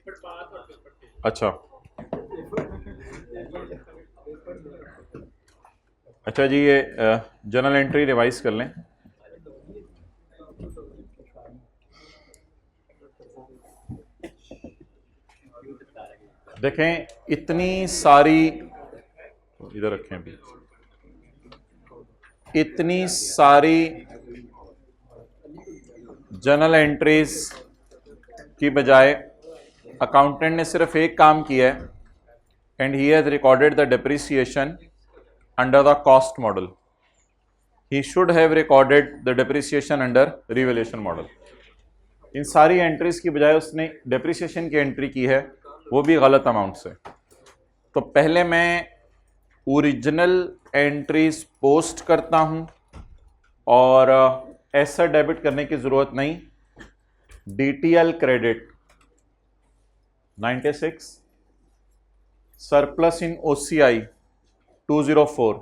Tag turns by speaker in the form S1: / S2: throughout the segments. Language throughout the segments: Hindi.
S1: अच्छा अच्छा जी, ये जर्नल एंट्री रिवाइज कर लें। देखें इतनी सारी, इधर रखें अभी, इतनी सारी जर्नल एंट्रीज की बजाय अकाउंटेंट ने सिर्फ एक काम किया है, and he has recorded the depreciation under the cost model. He should have recorded the depreciation under revaluation model. इन सारी एंट्रीज की बजाय उसने डेप्रिसिएशन की एंट्री की है, वो भी गलत अमाउंट से। तो पहले मैं ओरिजिनल एंट्रीज पोस्ट करता हूं और ऐसा डेबिट करने की जरूरत नहीं। डीटीएल क्रेडिट 96, सरप्लस इन ओसीआई 204,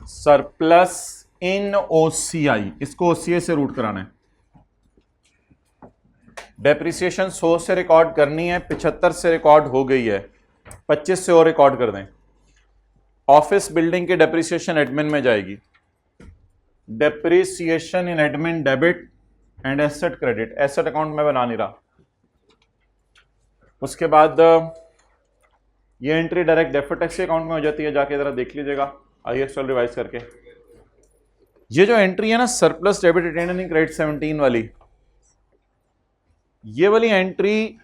S1: सरप्लस इन ओसीआई, इसको ओसीआई से रूट कराना है। डेप्रिसिएशन 100 से रिकॉर्ड करनी है, 75 से रिकॉर्ड हो गई है, 25 से और रिकॉर्ड कर दें। ऑफिस बिल्डिंग की डेप्रिसिएशन एडमिन में जाएगी। Depreciation in admin debit and asset credit, asset account में बना नहीं रहा। उसके बाद ये entry direct deferred tax account में हो जाती है, जाके जरा देख लीजिएगा आईएक्सएल रिवाइज करके। ये जो एंट्री है ना surplus debit retained earning credit 17 वाली, ये वाली एंट्री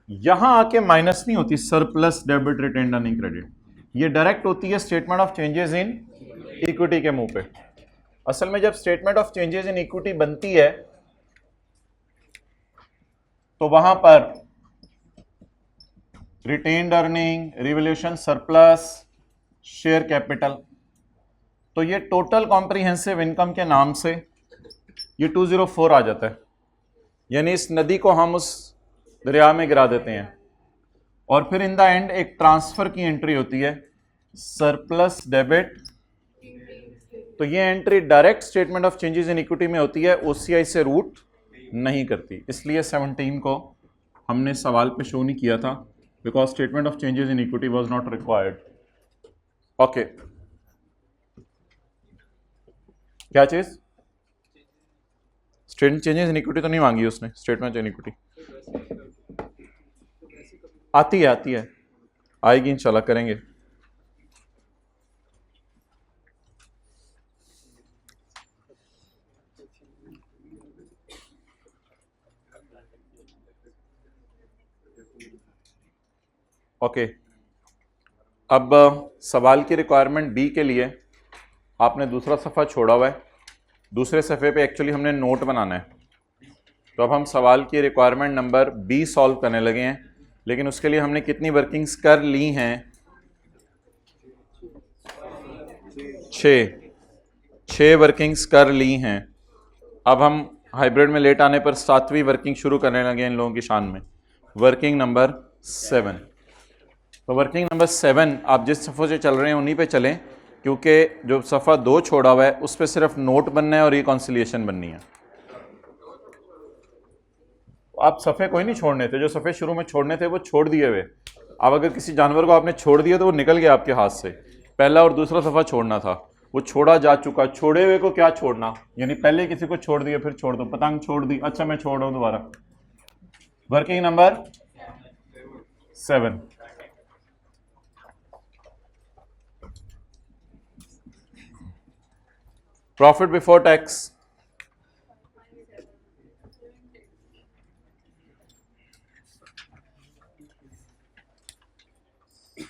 S1: यहां आके माइनस नहीं होती। Surplus debit retained earning credit ये डायरेक्ट होती है statement of changes in equity के मुंह पे। असल में जब statement of changes in equity बनती है तो वहां पर retained earning, revaluation, surplus, share capital, तो ये टोटल कॉम्प्रिहेंसिव इनकम के नाम से ये 204 आ जाता है। यानी इस नदी को हम उस दरिया में गिरा देते हैं और फिर इन द एंड एक ट्रांसफर की एंट्री होती है, सरप्लस डेबिट। तो ये entry direct statement of changes in equity में होती है, ओसीआई से रूट नहीं करती। इसलिए 17 को हमने सवाल पे शो नहीं किया था, because statement of changes in equity was not required. Okay, क्या चीज? स्टेटमेंट चेंजेस इन इक्विटी तो नहीं मांगी उसने। स्टेटमेंट इन इक्विटी आती है, आएगी इंशाल्लाह, करेंगे। ओके, अब सवाल की रिक्वायरमेंट बी के लिए आपने दूसरा सफ़ा छोड़ा हुआ है। दूसरे सफ़े पे एक्चुअली हमने नोट बनाना है। तो अब हम सवाल की रिक्वायरमेंट नंबर बी सॉल्व करने लगे हैं, लेकिन उसके लिए हमने कितनी वर्किंग्स कर ली हैं? 6 वर्किंग्स कर ली हैं। अब हम हाइब्रिड में लेट आने पर 7वीं वर्किंग शुरू करने लगे इन लोगों की शान में, वर्किंग नंबर 7। तो वर्किंग नंबर 7 आप जिस सफ़ों से चल रहे हैं उन्हीं पे चलें, क्योंकि जो सफ़ा 2 छोड़ा हुआ है उस पर सिर्फ नोट बनना है और रिकॉन्सिलिएशन बननी है। आप सफ़े कोई नहीं छोड़ने थे, जो सफ़े शुरू में छोड़ने थे वो छोड़ दिए हुए। अब अगर किसी जानवर को आपने छोड़ दिया तो वो निकल गया आपके हाथ से। पहला और दूसरा सफ़ा छोड़ना था, वो छोड़ा जा चुका। छोड़े हुए को क्या छोड़ना, यानी पहले किसी को छोड़ दिया फिर छोड़ दो। पतंग छोड़ दी, अच्छा मैं छोड़ रहा हूं दोबारा। Working number 7, profit before tax.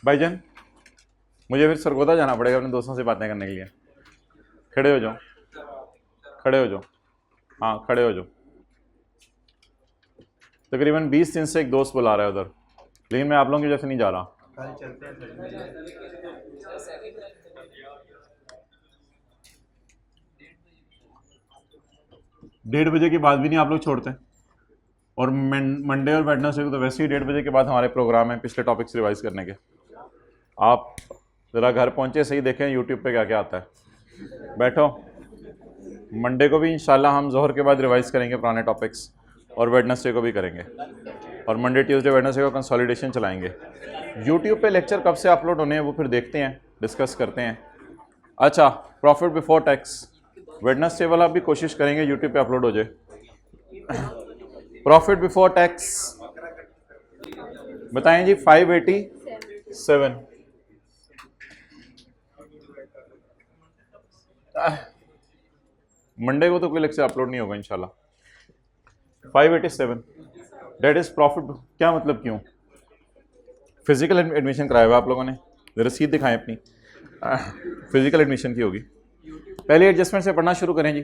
S1: भाईजान मुझे फिर सरगोदा जाना पड़ेगा अपने दोस्तों से बातें करने के लिए। खड़े हो जाओ, खड़े हो जाओ, हाँ खड़े हो जाओ। तकरीबन 20 दिन से एक दोस्त बुला रहा है उधर, लेकिन मैं आप लोगों की वजह से नहीं जा रहा। 1:30 बजे के बाद भी नहीं आप लोग छोड़ते, और मंडे और वेडनेसडे को तो वैसे ही 1:30 बजे के बाद हमारे प्रोग्राम है पिछले टॉपिक्स रिवाइज करने के। आप ज़रा घर पहुंचे सही, देखें यूट्यूब पे क्या क्या आता है। बैठो, मंडे को भी इंशाल्लाह हम जोहर के बाद रिवाइज करेंगे पुराने टॉपिक्स। और वेडनेसडे को भी करेंगे, और मंडे ट्यूसडे वेडनेसडे को कंसोलिडेशन चलाएंगे। यूट्यूब पे लेक्चर कब से अपलोड होने हैं वो फिर देखते हैं, डिस्कस करते हैं। अच्छा, प्रॉफिट बिफोर टैक्स वेडनेसडे वाला भी कोशिश करेंगे यूट्यूब पे अपलोड हो जाए। प्रॉफिट बिफोर टैक्स बताएं जी 587। मंडे को तो कोई लेक्चर अपलोड नहीं होगा इंशाल्लाह। 587 डेट इज प्रॉफिट। क्या मतलब, क्यों? फिजिकल एडमिशन कराया हुआ आप लोगों ने, रसीद दिखाएं अपनी। फिजिकल एडमिशन की होगी। पहली एडजस्टमेंट से पढ़ना शुरू करें जी।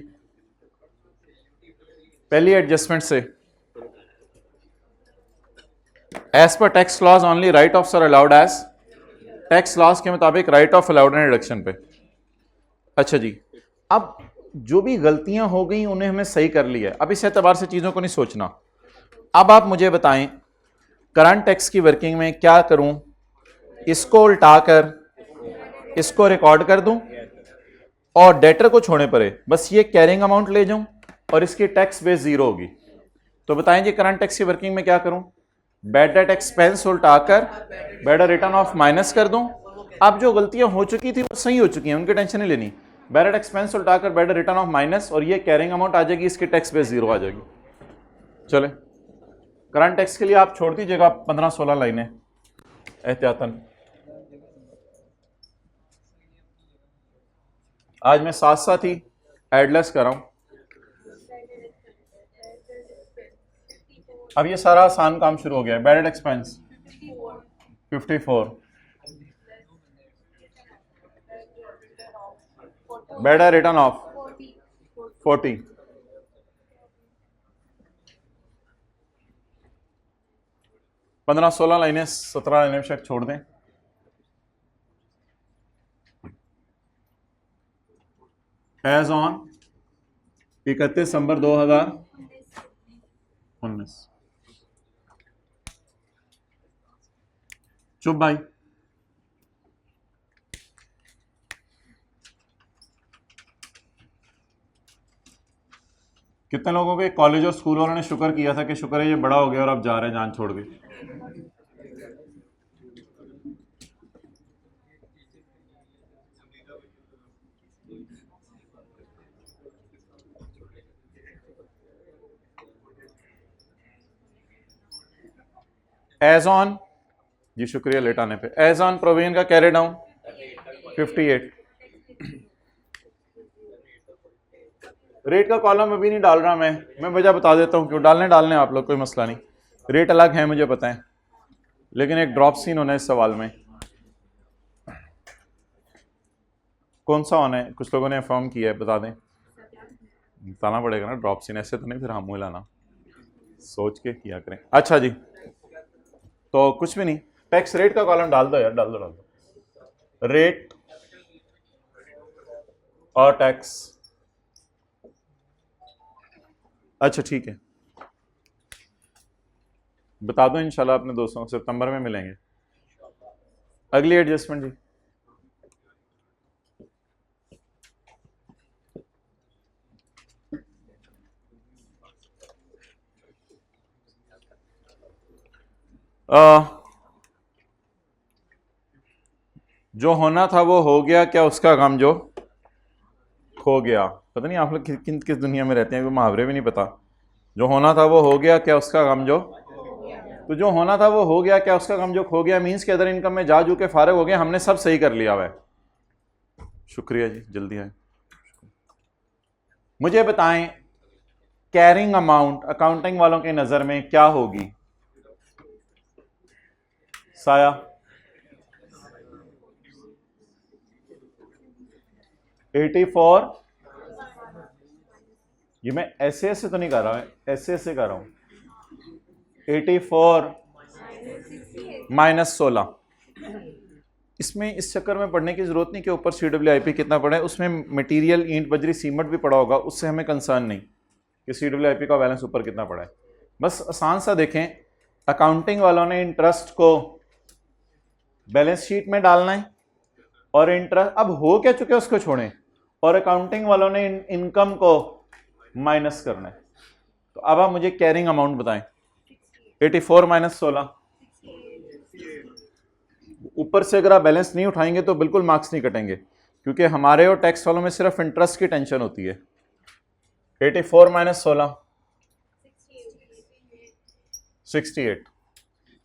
S1: पहली एडजस्टमेंट से, एज पर tax laws only write off are allowed as, tax laws के मुताबिक write off allowed and deduction पे। अच्छा जी, अब जो भी गलतियां हो गई उन्हें हमने सही कर लिया है, अब इस एतबार से चीजों को नहीं सोचना। अब आप मुझे बताएं करंट टैक्स की वर्किंग में क्या करूं? इसको उल्टाकर इसको रिकॉर्ड कर दूं और डेटर को छोड़ने पड़े, बस ये कैरिंग अमाउंट ले जाऊं और इसकी टैक्स बेस जीरो होगी। तो बताएं जी करंट टैक्स की वर्किंग में क्या करूं? बैड डेट एक्सपेंस उल्टाकर बैड रिटर्न ऑफ माइनस कर दूं। अब जो गलतियां हो चुकी थी वो सही हो चुकी हैं, उनकी टेंशन नहीं लेनी। बैड डेट एक्सपेंस उल्टाकर बैड रिटर्न ऑफ माइनस, और ये कैरिंग अमाउंट आ जाएगी, इसकी टैक्स बेस जीरो आ जाएगी। चले, करंट टैक्स के लिए आप छोड़ दीजिएगा 15-16 लाइनें एहतियातन। आज मैं साथ साथ ही एडलेस कर रहा हूं। अब ये सारा आसान काम शुरू हो गया है। Bad expense 54, bad return of 40, 15-16 लाइनें 17 लाइनें तक छोड़ दें। एज ऑन 31 दिसंबर 2019। चुप भाई। कितने लोगों के कॉलेज और स्कूल वालों ने शुक्र किया था कि शुक्र है ये बड़ा हो गया और अब जा रहे हैं जान छोड़ के? एज ऑन जी, शुक्रिया लेट आने पे। एज ऑन प्रोविजन का कैरी डाउन 58। रेट का कॉलम अभी नहीं डाल रहा मैं वजह बता देता हूं क्यों। डालने आप लोग, कोई मसला नहीं। रेट अलग है मुझे पता है, लेकिन एक ड्रॉप सीन होना है इस सवाल में। कौन सा होना है? कुछ लोगों ने इन्फॉर्म किया है, बता दें। बताना पड़ेगा ना, ड्रॉप सीन ऐसे तो नहीं फिर हम मुँह लाना, सोच के किया करें। अच्छा जी, तो कुछ भी नहीं, टैक्स रेट का कॉलम डाल दो यार, डाल दो। रेट और टैक्स। अच्छा ठीक है, बता दो इंशाल्लाह अपने दोस्तों को, सितंबर में मिलेंगे। अगली एडजस्टमेंट जी। जो होना था वो हो गया, क्या उसका गम जो खो गया। पता नहीं आप लोग किस दुनिया में रहते हैं, वो मुहावरे भी नहीं पता। जो होना था वो हो गया, क्या उसका गम जो। तो जो होना था वो हो गया, क्या उसका गम जो खो गया मीन्स के अदर इनकम में जा जू के फारग हो गए, हमने सब सही कर लिया हुआ है। शुक्रिया जी, जल्दी आए। मुझे बताएं कैरिंग अमाउंट अकाउंटिंग वालों के नजर में क्या होगी? साया 84। ये मैं ऐसे तो नहीं कर रहा हूं, ऐसे कर रहा हूं। 84 -16। इसमें इस चक्कर में पढ़ने की जरूरत नहीं कि ऊपर CWIP कितना पड़ा है, उसमें मटेरियल ईंट बजरी सीमेंट भी पड़ा होगा, उससे हमें कंसर्न नहीं कि CWIP का बैलेंस ऊपर कितना पड़ा है। बस आसान सा देखें, अकाउंटिंग वालों ने इंटरेस्ट को बैलेंस शीट में डालना है और इंटरेस्ट अब हो क्या चुके उसको छोड़ें, और अकाउंटिंग वालों ने इनकम को माइनस करना है। तो अब आप मुझे कैरिंग अमाउंट बताएं। 84 माइनस 16, ऊपर से अगर आप बैलेंस नहीं उठाएंगे तो बिल्कुल मार्क्स नहीं कटेंगे, क्योंकि हमारे और टैक्स वालों में सिर्फ इंटरेस्ट की टेंशन होती है। 84 माइनस 16 68।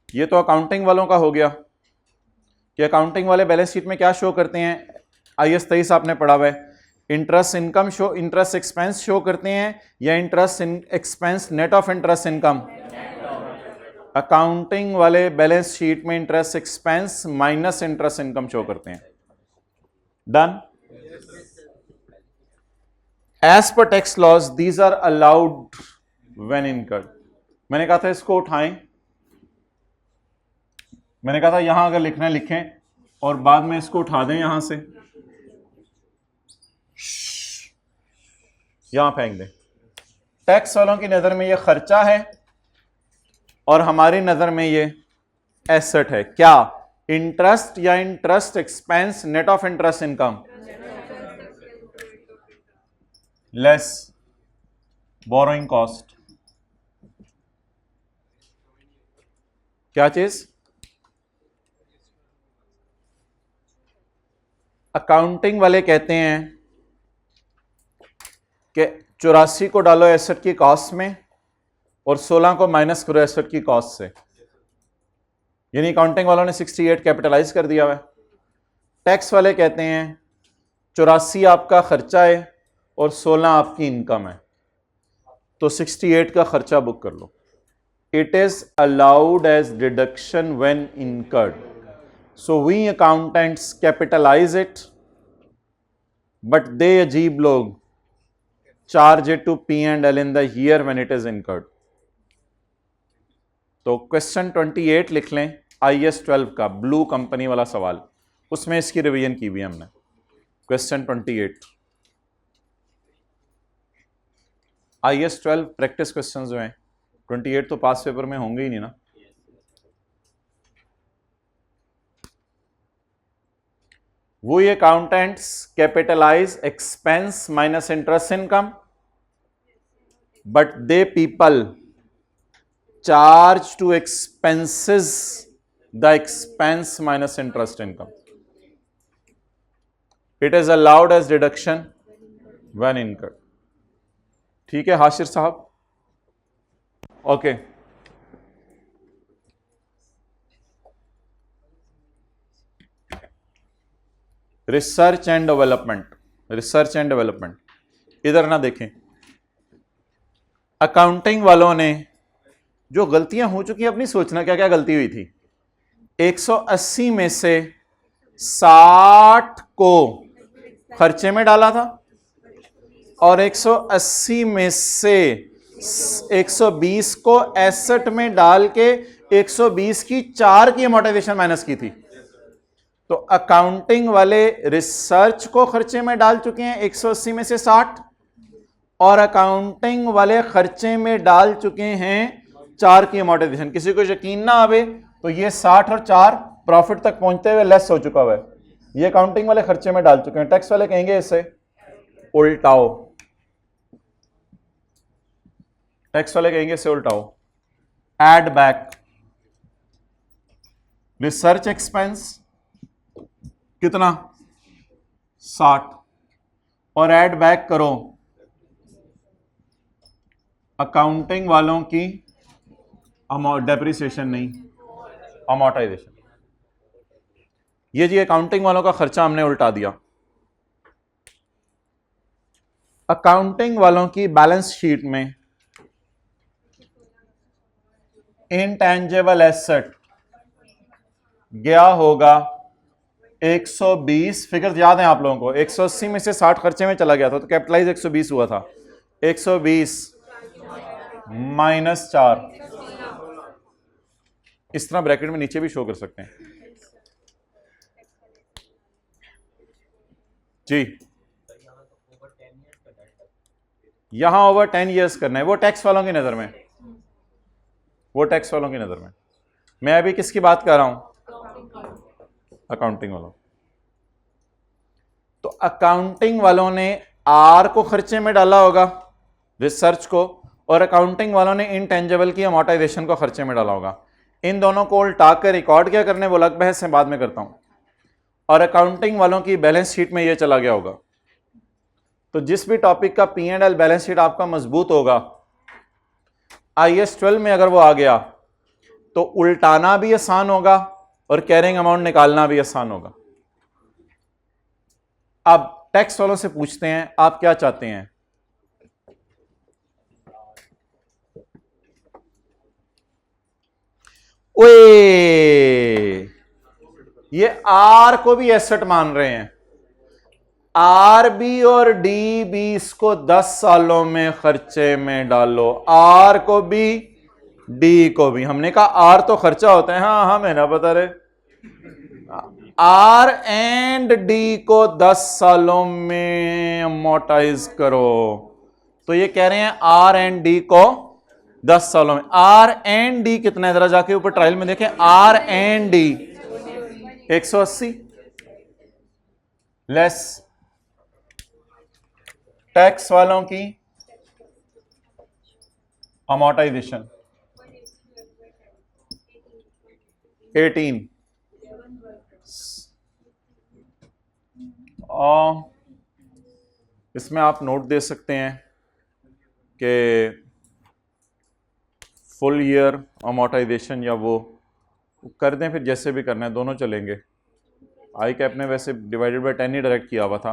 S1: ये तो अकाउंटिंग वालों का हो गया कि अकाउंटिंग वाले बैलेंस शीट में क्या शो करते हैं। IAS 23 आपने पढ़ा हुआ है, interest income show, interest expense show करते हैं या interest expense net off interest income. Accounting वाले बैलेंस शीट में interest expense minus interest income show करते हैं। डन। एज पर tax laws these are allowed when incurred. मैंने कहा था इसको उठाएं, मैंने कहा था यहां अगर लिखना है लिखें और बाद में इसको उठा दें यहां से, यहां फेंक दें। टैक्स वालों की नजर में ये खर्चा है और हमारी नजर में ये एसेट है। क्या? इंटरेस्ट या interest expense net off interest income less borrowing cost. क्या चीज? अकाउंटिंग वाले कहते हैं कि 84 को डालो एसेट की कॉस्ट में और 16 को माइनस करो एसेट की कॉस्ट से, यानी अकाउंटिंग वालों ने 68 कैपिटलाइज कर दिया हुआ है। टैक्स वाले कहते हैं 84 आपका खर्चा है और 16 आपकी इनकम है, तो 68 का खर्चा बुक कर लो। It is allowed as deduction when incurred, so we accountants capitalize it, but they अजीब लोग charge it to P&L in the year when it is incurred. तो क्वेश्चन 28 लिख लें, IAS 12 का ब्लू कंपनी वाला सवाल, उसमें इसकी रिवीजन की भी हमने। क्वेश्चन 28 IAS 12 प्रैक्टिस क्वेश्चंस जो हैं, 28 तो पास पेपर में होंगे ही नहीं ना। We accountants capitalize expense minus interest income, but they people charge to expenses the expense minus interest income. It is allowed as deduction when incurred. ठीक है हाशिर साहब? Okay research and development, research and development इधर ना देखें। अकाउंटिंग वालों ने जो गलतियां हो चुकी हैं अपनी सोचना क्या क्या गलती हुई थी। 180 में से 60 को खर्चे में डाला था और 180 में से 120 को एसेट में डाल के 120 की 4 की अमोर्टाइजेशन माइनस की थी। तो अकाउंटिंग वाले रिसर्च को खर्चे में डाल चुके हैं 180 में से 60, और अकाउंटिंग वाले खर्चे में डाल चुके हैं 4 की अमोर्टाइजेशन। किसी को यकीन ना आवे तो ये 60 और 4 प्रॉफिट तक पहुंचते हुए लेस हो चुका हुआ है, ये अकाउंटिंग वाले खर्चे में डाल चुके हैं। टैक्स वाले कहेंगे इसे उल्टाओ, टैक्स वाले कहेंगे इसे उल्टाओ। एड बैक रिसर्च एक्सपेंस कितना 60 और ऐड बैक करो अकाउंटिंग वालों की डेप्रिसिएशन नहीं अमोर्टाइजेशन। ये जी अकाउंटिंग वालों का खर्चा हमने उल्टा दिया। अकाउंटिंग वालों की बैलेंस शीट में इनटेंजिबल एसेट गया होगा 120, फिगर याद है आप लोगों को, 180 में से 60 खर्चे में चला गया था तो कैपिटलाइज 120 हुआ था। 120 माइनस 4, इस तरह ब्रैकेट में नीचे भी शो कर सकते हैं जी। यहां ओवर 10 ईयर्स करना है, वो टैक्स वालों की नजर में, वो टैक्स वालों की नजर में। मैं अभी किसकी बात कर रहा हूं? अकाउंटिंग वालों। तो अकाउंटिंग वालों ने आर को खर्चे में डाला होगा, रिसर्च को, और अकाउंटिंग वालों ने इनटेंजिबल की अमोर्टाइजेशन को खर्चे में डाला होगा। इन दोनों को उल्टा कर रिकॉर्ड क्या करने, वो अलग बहस से बाद में करता हूं। और अकाउंटिंग वालों की बैलेंस शीट में ये चला गया होगा। तो जिस भी टॉपिक का P&L बैलेंस शीट आपका मजबूत होगा, IAS 12 में अगर वो आ गया तो उल्टाना भी आसान होगा और कैरिंग अमाउंट निकालना भी आसान होगा। अब टैक्स वालों से पूछते हैं आप क्या चाहते हैं। ओए, ये आर को भी एसेट मान रहे हैं। आर बी और डी बी इसको 10 सालों में खर्चे में डालो, आर को भी डी को भी। हमने कहा आर तो खर्चा होता है, हाँ हाँ मैंने पता रहे। आर एंड डी को 10 सालों में अमोर्टाइज करो। तो ये कह रहे हैं आर एंड डी को 10 सालों में। आर एंड डी कितना है, जरा जाके ऊपर ट्रायल में देखें। R and D 180 less tax वालों की अमोर्टाइजेशन 18। इसमें आप नोट दे सकते हैं कि फुल ईयर अमोर्टाइजेशन या वो कर दें, फिर जैसे भी करना है दोनों चलेंगे। आई कैप ने वैसे डिवाइडेड बाय 10 ही डायरेक्ट किया हुआ था।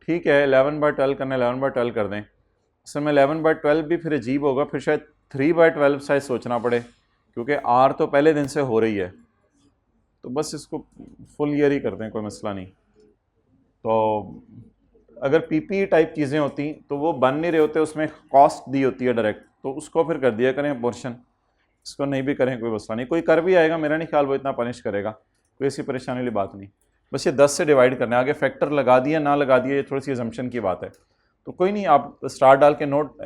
S1: ठीक है 11/12 करना, 11/12 कर दें। असल में 11/12 भी फिर अजीब होगा, फिर शायद 3/12 शायद सोचना पड़े, क्योंकि आर तो पहले दिन से हो रही है। तो बस इसको फुल ईयर ही कर दें, कोई मसला नहीं। तो अगर पीपी टाइप चीज़ें होती तो वो बन नहीं रहे होते, उसमें कॉस्ट दी होती है डायरेक्ट, तो उसको फिर कर दिया करें पोर्शन। इसको नहीं भी करें कोई मसला नहीं, कोई कर भी आएगा, मेरा नहीं ख्याल वो इतना पनिश करेगा, कोई ऐसी परेशानी वाली बात नहीं। बस ये 10 से डिवाइड करना है, आगे फैक्टर लगा दिया ना लगा दिया ये थोड़ी सी अजम्पशन की बात है। तो कोई नहीं, आप स्टार डाल के नोट,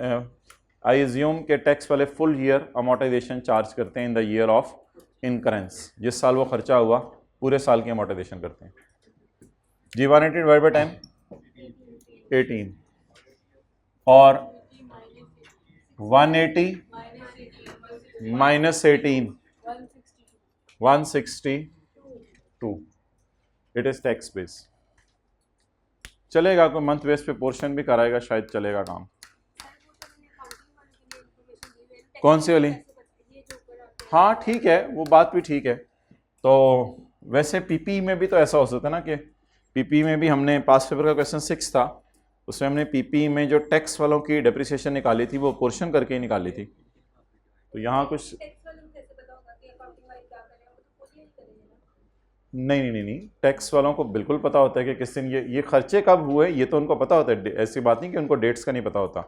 S1: आई एज्यूम के टैक्स वाले फुल ईयर अमोर्टाइजेशन चार्ज करते हैं इन द ईयर ऑफ इनकरेंस। जिस साल वो खर्चा हुआ पूरे साल की अमोर्टाइजेशन करते हैं जी। 180 डिवाइड बाई टाइम 18 और 180 minus 18 162। It is tax base. चलेगा, कोई मंथ बेस पे पोर्शन भी कराएगा शायद चलेगा काम। कौन सी वाली? हाँ ठीक है, वो बात भी ठीक है। तो वैसे पीपी में भी तो ऐसा हो सकता है ना कि पीपी में भी हमने पास पेपर का क्वेश्चन 6 था, उसमें हमने पीपी में जो टैक्स वालों की डेप्रिसिएशन निकाली थी वो पोर्शन करके ही निकाली थी। तो यहाँ कुछ नहीं, टैक्स वालों को बिल्कुल पता होता है कि किस दिन ये खर्चे कब हुए, ये तो उनको पता होता है। ऐसी बात नहीं कि उनको डेट्स का नहीं पता होता।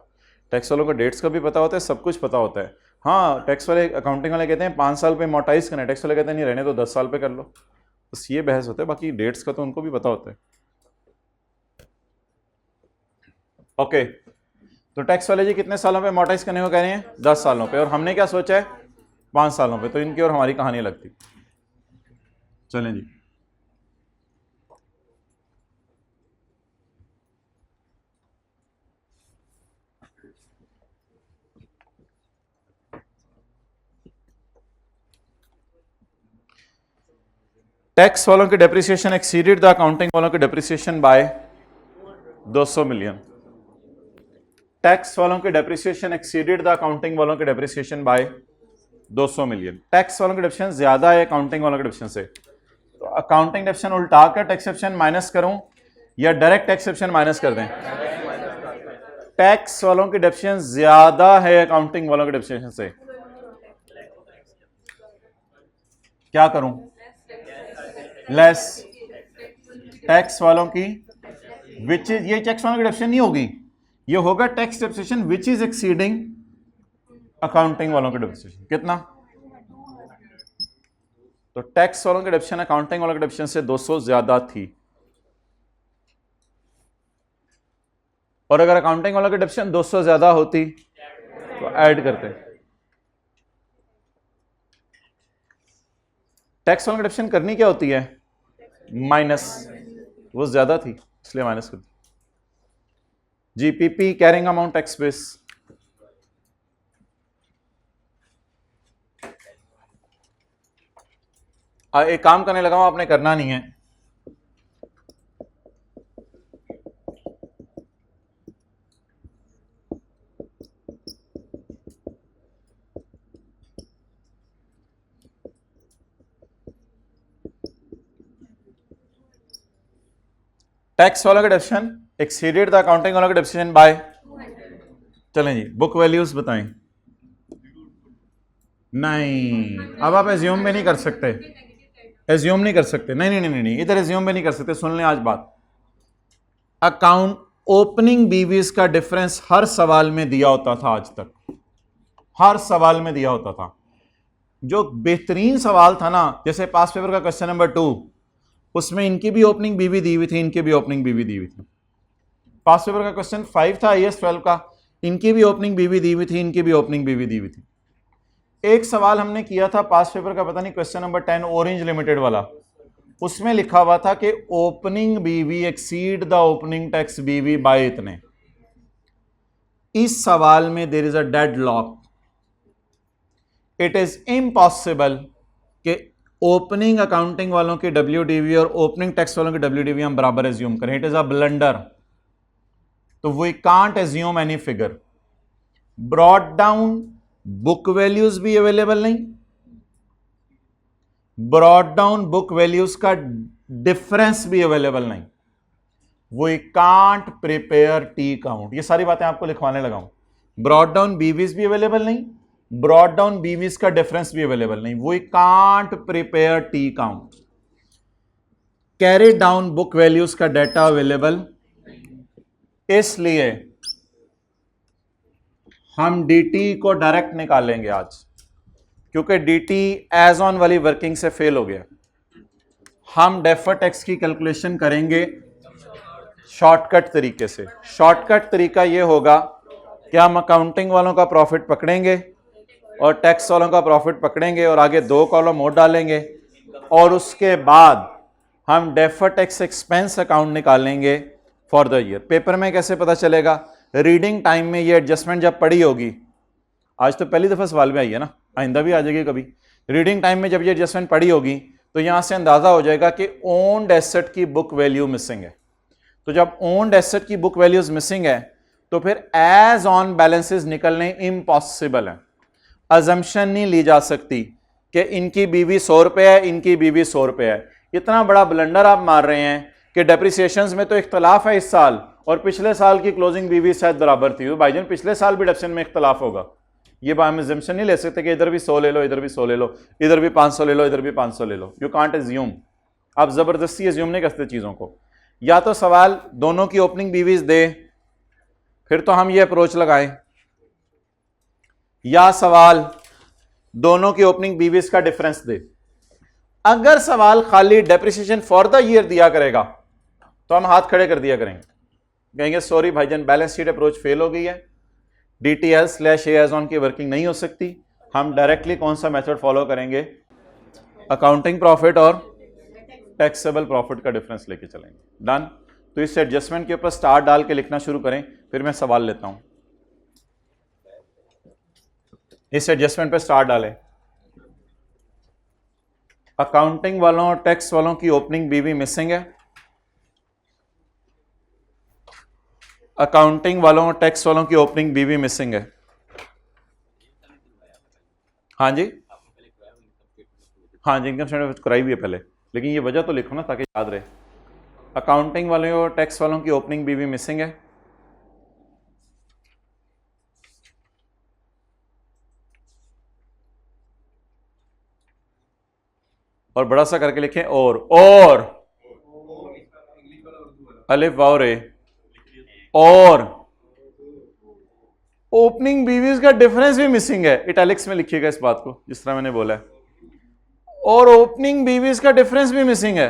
S1: टैक्स वालों को डेट्स का भी पता होता है, सब कुछ पता होता है। हाँ, टैक्स वाले, अकाउंटिंग वाले कहते हैं 5 साल पे मोटाइज करना है, टैक्स वाले कहते हैं नहीं रहने तो 10 साल पे कर लो। बस ये बहस होता है, बाकी डेट्स का तो उनको भी पता होता है। ओके, तो टैक्स वाले जी कितने सालों पे मोटाइज करने को कह रहे हैं? 10 सालों पे, और हमने क्या सोचा है 5 सालों पे। तो इनकी और हमारी कहानी लगती। चलें जी, टैक्स वालों की डेप्रिसिएशन एक्सीडेड द अकाउंटिंग वालों की डेप्रिसिएशन बाय 200 मिलियन। टैक्स वालों की डेप्रिसिएशन एक्सीडेड द अकाउंटिंग वालों की डेप्रिसिएशन बाय 200 मिलियन। टैक्स वालों की डेप्रिसिएशन ज्यादा है अकाउंटिंग वालों की डेप्रिसिएशन से। तो अकाउंटिंग डेप्रिसिएशन उल्टा कर टैक्स डेप्रिसिएशन माइनस करूं या डायरेक्ट टैक्स डेप्रिसिएशन माइनस कर दें? टैक्स वालों की डेप्रिसिएशन ज्यादा है अकाउंटिंग वालों की डेप्रिसिएशन से। क्या करूं? लेस टैक्स वालों की विच इज, ये टैक्स वालों की डेप्रिसिएशन नहीं होगी, ये होगा tax depreciation which is exceeding accounting वालों की डेप्रिसिएशन। कितना? तो टैक्स वालों की डेप्रिसिएशन अकाउंटिंग वालों की डेप्रिसिएशन से 200 ज्यादा थी, और अगर अकाउंटिंग वालों की डेप्रिसिएशन 200 ज्यादा होती तो ऐड करते। टैक्स वालों की डेप्रिसिएशन करनी क्या होती है? माइनस, वो ज्यादा थी इसलिए माइनस कर दी। जी, PP carrying amount tax base एक काम करने लगा हूं, आपने करना नहीं है। टैक्स वाला का डेफिनेशन एक्सीडेड द अकाउंटिंग वाला का डेफिनेशन बाय, चलें जी, बुक वैल्यूज बताएं। नहीं, अब आप एज्यूम भी नहीं कर सकते, एज्यूम नहीं कर सकते, नहीं नहीं नहीं नहीं, इधर एज्यूम भी नहीं कर सकते। सुन लें आज बात, अकाउंट ओपनिंग बीवीज का डिफरेंस हर सवाल में दिया होता था, आज तक हर सवाल में दिया होता था। जो बेहतरीन सवाल था ना, जैसे पास पेपर का क्वेश्चन नंबर 2, उसमें इनकी भी ओपनिंग बीवी दी हुई थी, इनकी भी ओपनिंग बीवी दी हुई थी। पास पेपर का क्वेश्चन 5 था IAS 12 का, इनकी भी ओपनिंग बीवी दी हुई थी, इनकी भी ओपनिंग बीवी दी हुई थी। एक सवाल हमने किया था पास पेपर का, पता नहीं क्वेश्चन नंबर 10 ऑरेंज लिमिटेड वाला, उसमें लिखा हुआ था कि opening BV exceed the opening tax BV by इतने। इस सवाल में there is a dead lock, it is impossible कि ओपनिंग अकाउंटिंग वालों की WDV और ओपनिंग टैक्स वालों की WDV हम बराबर एज्यूम करें, इट इज अ ब्लंडर। तो we can't assume any figure. Brought down book values भी अवेलेबल नहीं, ब्रॉट डाउन बुक वैल्यूज का डिफरेंस भी अवेलेबल नहीं, we can't prepare T count. ये सारी बातें आपको लिखवाने लगा हूं। ब्रॉट डाउन बीवीज भी अवेलेबल नहीं, ब्रॉट डाउन बीवीज का डिफरेंस भी अवेलेबल नहीं, we can't prepare T count. Carry down book values का डाटा अवेलेबल, इसलिए हम डीटी को डायरेक्ट निकालेंगे आज, क्योंकि डीटी एज ऑन वाली वर्किंग से फेल हो गया। हम डेफर टैक्स की कैलकुलेशन करेंगे शॉर्टकट तरीके से। शॉर्टकट तरीका यह होगा कि हम अकाउंटिंग वालों का प्रॉफिट पकड़ेंगे और टैक्स वालों का प्रॉफिट पकड़ेंगे और आगे 2 कॉलम और डालेंगे, और उसके बाद हम डेफर टैक्स एक्सपेंस अकाउंट निकालेंगे फॉर द ईयर। पेपर में कैसे पता चलेगा? रीडिंग टाइम में ये एडजस्टमेंट जब पड़ी होगी, आज तो पहली दफा सवाल में आई है ना, आइंदा भी आ जाएगी कभी। रीडिंग टाइम में जब ये एडजस्टमेंट पड़ी होगी तो यहां से अंदाजा हो जाएगा कि ओन्ड एसेट की बुक वैल्यू मिसिंग है। तो जब ओन्ड एसेट की बुक वैल्यूज मिसिंग है तो फिर एज ऑन बैलेंसेस निकलने इम्पॉसिबल है। अजम्पशन नहीं ली जा सकती कि इनकी बीवी 100 रुपए है, इनकी बीवी 100 रुपए है। इतना बड़ा ब्लंडर आप मार रहे हैं कि डेप्रिसिएशंस में तो इख्तलाफ है इस साल, और पिछले साल की क्लोजिंग बीवी शायद बराबर थी। भाईजान पिछले साल भी डेप्शन में इख्तलाफ होगा, ये बात हम अजम्पशन नहीं ले सकते कि इधर भी 100 ले लो, इधर भी 100 ले लो, इधर भी 500 ले लो, इधर भी 500 ले लो। यू कांट एज्यूम, आप जबरदस्ती एज्यूम नहीं करते चीजों को। या तो सवाल दोनों की ओपनिंग बीवीज दे, फिर तो हम ये अप्रोच लगाएं, या सवाल दोनों की ओपनिंग बीवीज का डिफरेंस दे। अगर सवाल खाली डेप्रिसिएशन फॉर द ईयर दिया करेगा तो हम हाथ खड़े कर दिया करेंगे, कहेंगे सॉरी भाईजान बैलेंस शीट अप्रोच फेल हो गई है, DTL/A एज ऑन की वर्किंग नहीं हो सकती। हम डायरेक्टली कौन सा मेथड फॉलो करेंगे? अकाउंटिंग प्रॉफिट और टैक्सेबल प्रॉफिट का डिफरेंस लेके चलेंगे। डन। तो इस एडजस्टमेंट के ऊपर स्टार डाल के लिखना शुरू करें, फिर मैं सवाल लेता हूं। इस एडजस्टमेंट पे स्टार डालें। अकाउंटिंग वालों और टैक्स वालों की ओपनिंग बीवी मिसिंग है, अकाउंटिंग वालों और टैक्स वालों की ओपनिंग बीवी मिसिंग है। हाँ जी, हाँ जी, इनकम स्टेटमेंट कराई हुई है पहले, लेकिन ये वजह तो लिखो ना ताकि याद रहे। अकाउंटिंग वालों और टैक्स वालों की ओपनिंग बीवी मिसिंग है, और बड़ा सा करके लिखें और अलिफ वाव रे, और ओपनिंग बीवीज का डिफरेंस भी मिसिंग है। इटैलिक्स में लिखिएगा इस बात को जिस तरह मैंने बोला है, और ओपनिंग बीवीज का डिफरेंस भी मिसिंग है,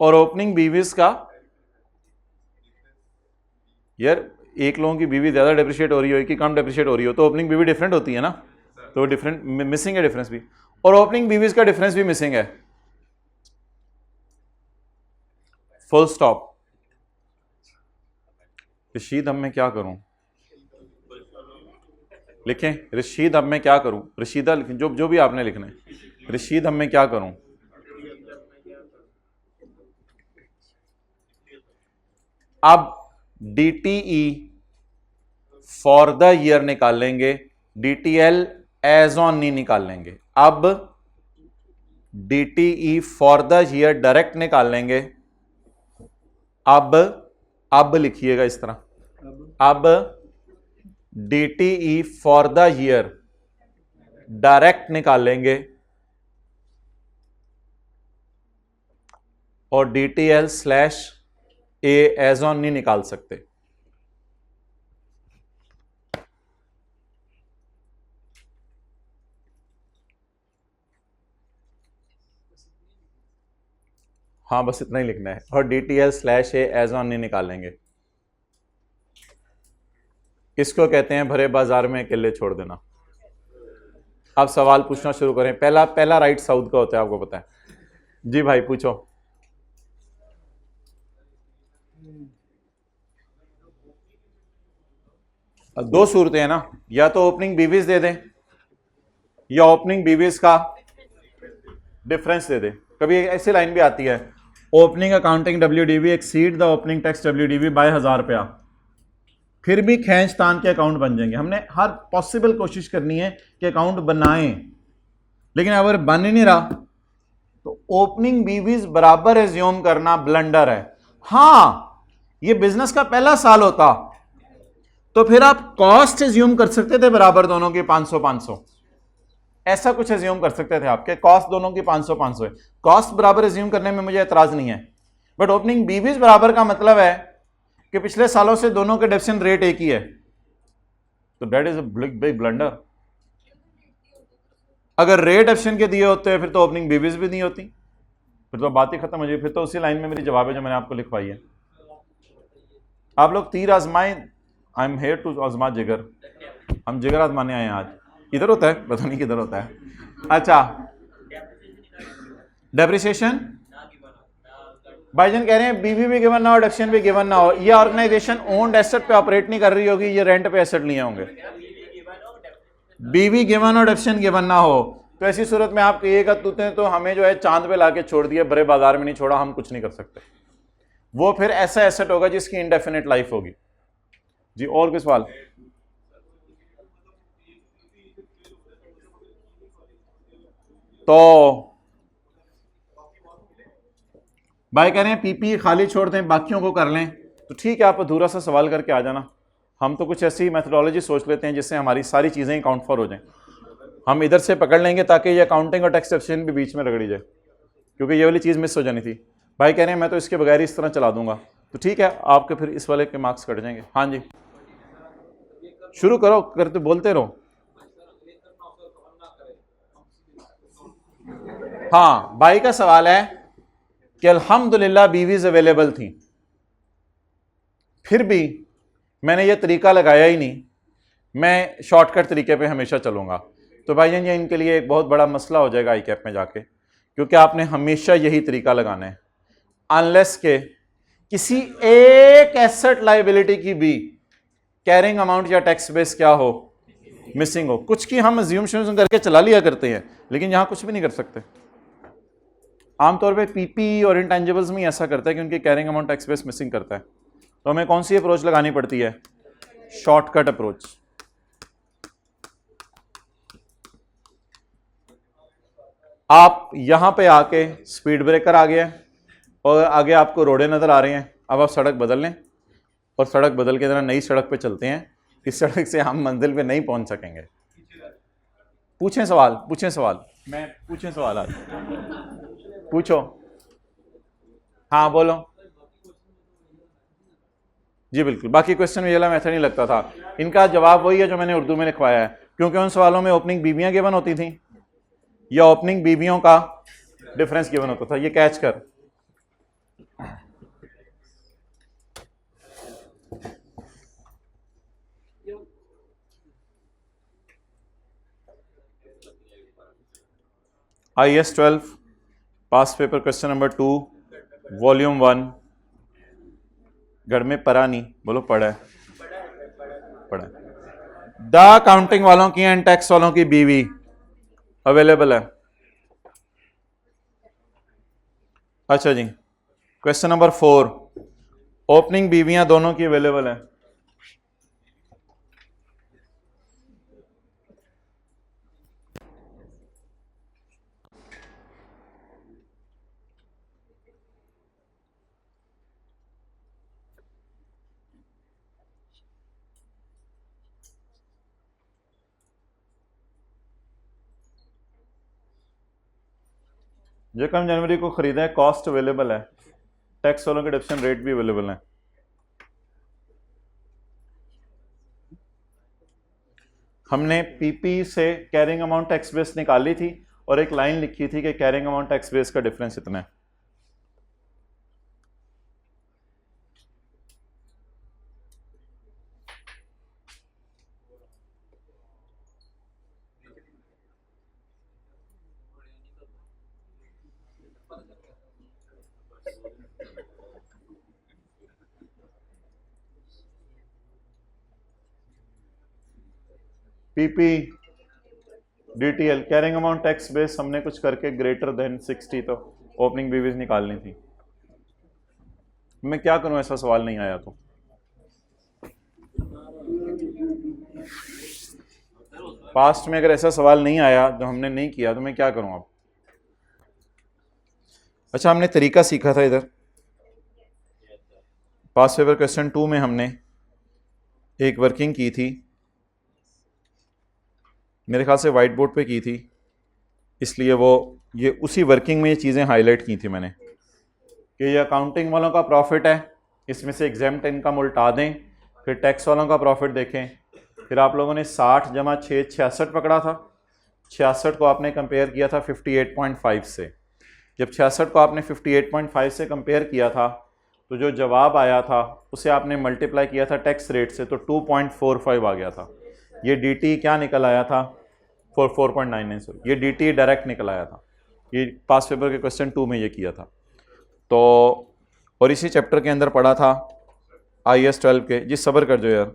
S1: और ओपनिंग बीवीज का, यार एक लोगों की बीवी ज्यादा डेप्रिशिएट हो रही हो, एक ही कम डेप्रिशिएट हो रही हो, तो ओपनिंग बीवी डिफरेंट होती है ना, तो डिफरेंट मिसिंग है डिफरेंस भी, और ओपनिंग बीवीज का डिफरेंस भी मिसिंग है। Full stop. रशीद अब मैं क्या करूं? लिखें रशीद, अब मैं क्या करूं, रशीदा लिखें, जो जो भी आपने लिखना है। रशीद अब मैं क्या करूं, अब DTE फॉर द ईयर निकाल लेंगे, DTL एज ऑन नहीं निकाल लेंगे। अब DTE for the year direct निकाल लेंगे। अब लिखिएगा इस तरह, अब DTE for the year direct निकाल लेंगे और DTL slash A as on नहीं निकाल सकते। हाँ बस इतना ही लिखना है, और DTL slash A as on नहीं निकालेंगे। इसको कहते हैं भरे बाजार में अकेले छोड़ देना। अब सवाल पूछना शुरू करें। पहला राइट साउथ का होता है, आपको पता है। जी भाई पूछो। दो सूरतें हैं ना, या तो ओपनिंग बीवीज दे दें या ओपनिंग बीवीज का डिफरेंस दे दें। कभी ऐसी लाइन भी आती है, opening accounting WDV exceed the opening tax WDV by 1000 रुपया, फिर भी खींच तान के अकाउंट बन जाएंगे। हमने हर पॉसिबल कोशिश करनी है कि अकाउंट बनाएं, लेकिन अगर बन ही नहीं रहा तो ओपनिंग बीवीज बराबर एज्यूम करना ब्लंडर है। हां ये बिजनेस का पहला साल होता तो फिर आप कॉस्ट एज्यूम कर सकते थे बराबर दोनों की 500-500, ऐसा कुछ एज्यूम कर सकते थे आपके, कॉस्ट दोनों की 500-500 है। कॉस्ट बराबर एज्यूम करने में मुझे एतराज नहीं है, बट ओपनिंग बीवीज बराबर का मतलब है कि पिछले सालों से दोनों के डेप्शन रेट एक ही है, तो that is a big blunder. अगर रेट ऑप्शन के दिए होते फिर तो ओपनिंग बीवीज भी नहीं होती, फिर तो बात ही खत्म हो जाए। फिर तो उसी लाइन में मेरी जवाब है जो मैंने आपको लिखवाई है। आप लोग तीर आजमाएं, आई एम हेयर टू आजमा जिगर, हम जिगर आजमाने आए हैं आज। इधर होता है, पता नहीं किधर होता है। अच्छा डेप्रिसिएशन भाईजान कह रहे हैं बीवी भी गिवन ना हो, डेप्शन भी गिवन ना हो, ये ऑर्गेनाइजेशन ओन्ड एसेट पे ऑपरेट नहीं कर रही होगी, ये रेंट पे एसेट लिए होंगे। बीवी गिवन और डेप्शन गिवन ना हो तो ऐसी सूरत में आप कहिएगा तूते तो हमें जो है चांद पे लाके छोड़ दिया, बड़े बाजार में नहीं छोड़ा, हम कुछ नहीं कर सकते। वो फिर ऐसा एसेट होगा जिसकी इंडेफिनिट लाइफ होगी। जी और कोई सवाल? तो भाई कह रहे हैं पीपी खाली छोड़ दें बाकियों को कर लें, तो ठीक है आप अधूरा सा सवाल करके आ जाना, हम तो कुछ ऐसी मेथोडोलॉजी सोच लेते हैं जिससे हमारी सारी चीज़ें ही काउंट फॉर हो जाएं। हम इधर से पकड़ लेंगे ताकि ये अकाउंटिंग और टैक्स डेप्शन भी बीच में रगड़ी जाए, क्योंकि ये वाली चीज़ मिस हो जानी थी। भाई कह रहे हैं मैं तो इसके बगैर इस तरह चला दूंगा, तो ठीक है आपके फिर इस वाले के मार्क्स कट जाएंगे। हाँ जी शुरू करो, करते बोलते रहो। हाँ भाई का सवाल है कि अल्हम्दुलिल्लाह बीवीज अवेलेबल थी, फिर भी मैंने ये तरीका लगाया ही नहीं, मैं शॉर्टकट तरीके पे हमेशा चलूंगा। तो भाईजान ये इनके लिए एक बहुत बड़ा मसला हो जाएगा आई कैप में जाके, क्योंकि आपने हमेशा यही तरीका लगाना है, अनलेस के किसी एक एसेट लाइबिलिटी की भी कैरिंग अमाउंट या टैक्स बेस क्या हो, मिसिंग हो। कुछ की हम अज्यूम करके चला लिया करते हैं, लेकिन यहां कुछ भी नहीं कर सकते। आमतौर पे पीपी और इंटेंजिबल्स में ऐसा करता है कि उनकी carrying amount tax base missing करता है, तो हमें कौन सी अप्रोच लगानी पड़ती है? Shortcut approach. आप यहां पे आके स्पीड ब्रेकर आ गया और आगे आपको रोडे नजर आ रहे हैं, अब आप सड़क बदल लें और सड़क बदल के जरा नई सड़क पे चलते हैं, इस सड़क से हम मंजिल पे नहीं पहुंच सकेंगे। पूछें सवाल, पूछें सवाल, मैं पूछें सवाल आज पूछो। हाँ बोलो। जी बिल्कुल, बाकी क्वेश्चन में ये मेथड नहीं लगता था, इनका जवाब वही है जो मैंने उर्दू में लिखवाया है, क्योंकि उन सवालों में ओपनिंग बीवियां गिवन होती थी या ओपनिंग बीवियों का डिफरेंस गिवन होता था। ये कैच कर। IAS 12 पास पेपर क्वेश्चन नंबर 2 वॉल्यूम 1। घर में पढ़ा नहीं, बोलो पढ़ा है, पढ़ा है। द अकाउंटिंग वालों की एंड टैक्स वालों की बीवी अवेलेबल है। अच्छा जी, क्वेश्चन नंबर 4, ओपनिंग बीवियां दोनों की अवेलेबल है। जो कम जनवरी को खरीदा है, कॉस्ट अवेलेबल है, टैक्स वालों के डिडक्शन रेट भी अवेलेबल है। हमने पीपी से कैरिंग अमाउंट टैक्स बेस निकाली थी और एक लाइन लिखी थी कि कैरिंग अमाउंट टैक्स बेस का डिफरेंस इतना है। PP DTL carrying amount tax base हमने कुछ करके ग्रेटर देन 60 तो ओपनिंग बीवीज निकालनी थी। मैं क्या करूं, ऐसा सवाल नहीं आया तो। पास्ट में अगर ऐसा सवाल नहीं आया जो हमने नहीं किया तो मैं क्या करूं अब। अच्छा, हमने तरीका सीखा था इधर पास्ट पेपर क्वेश्चन 2 में हमने एक वर्किंग की थी, मेरे ख्याल से वाइट बोर्ड पे की थी, इसलिए वो ये उसी वर्किंग में ये चीज़ें हाईलाइट की थी मैंने कि ये अकाउंटिंग वालों का प्रॉफिट है, इसमें से एग्जेम्प्ट इनकम उल्टा दें, फिर टैक्स वालों का प्रॉफिट देखें। फिर आप लोगों ने 60 जमा 6 66 पकड़ा था, 66 को आपने कंपेयर किया था 58.5 से। जब 66 को आपने 58.5 से कंपेयर किया था तो जो जवाब आया था उसे आपने मल्टीप्लाई किया था टैक्स रेट से, तो 2.45 आ गया था। ये डी क्या निकल आया था, 4.99, ये डी डायरेक्ट निकल आया था। ये पास पेपर के क्वेश्चन 2 में ये किया था। तो और इसी चैप्टर के अंदर पढ़ा था IAS 12 के। जी सब्र कर जो यार,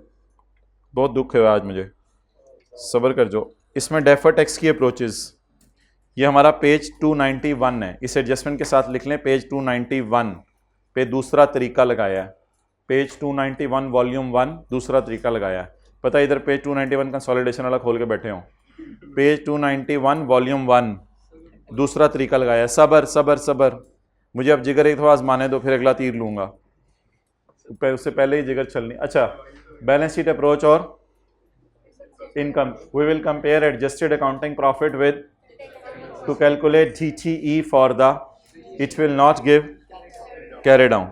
S1: बहुत दुख है आज मुझे, सब्र कर जो। इसमें डेफर टैक्स की अप्रोचेस, ये हमारा पेज 291 है, इस एडजस्टमेंट के साथ लिख लें। पेज 291 पे दूसरा तरीका लगाया है, पेज 291 वॉल्यूम 1 दूसरा तरीका लगाया है। पता है इधर पेज 291 कंसोलिडेशन वाला खोल के बैठे हो, पेज 291 वॉल्यूम 1 दूसरा तरीका लगाया। सबर सबर सबर, मुझे अब जिगर एक थोड़ा आजमाने दो, फिर अगला तीर लूंगा, उससे पहले ही जिगर चलनी। अच्छा, बैलेंस शीट अप्रोच और income, we will compare adjusted accounting profit with to calculate DTE for the, it will not give, carry down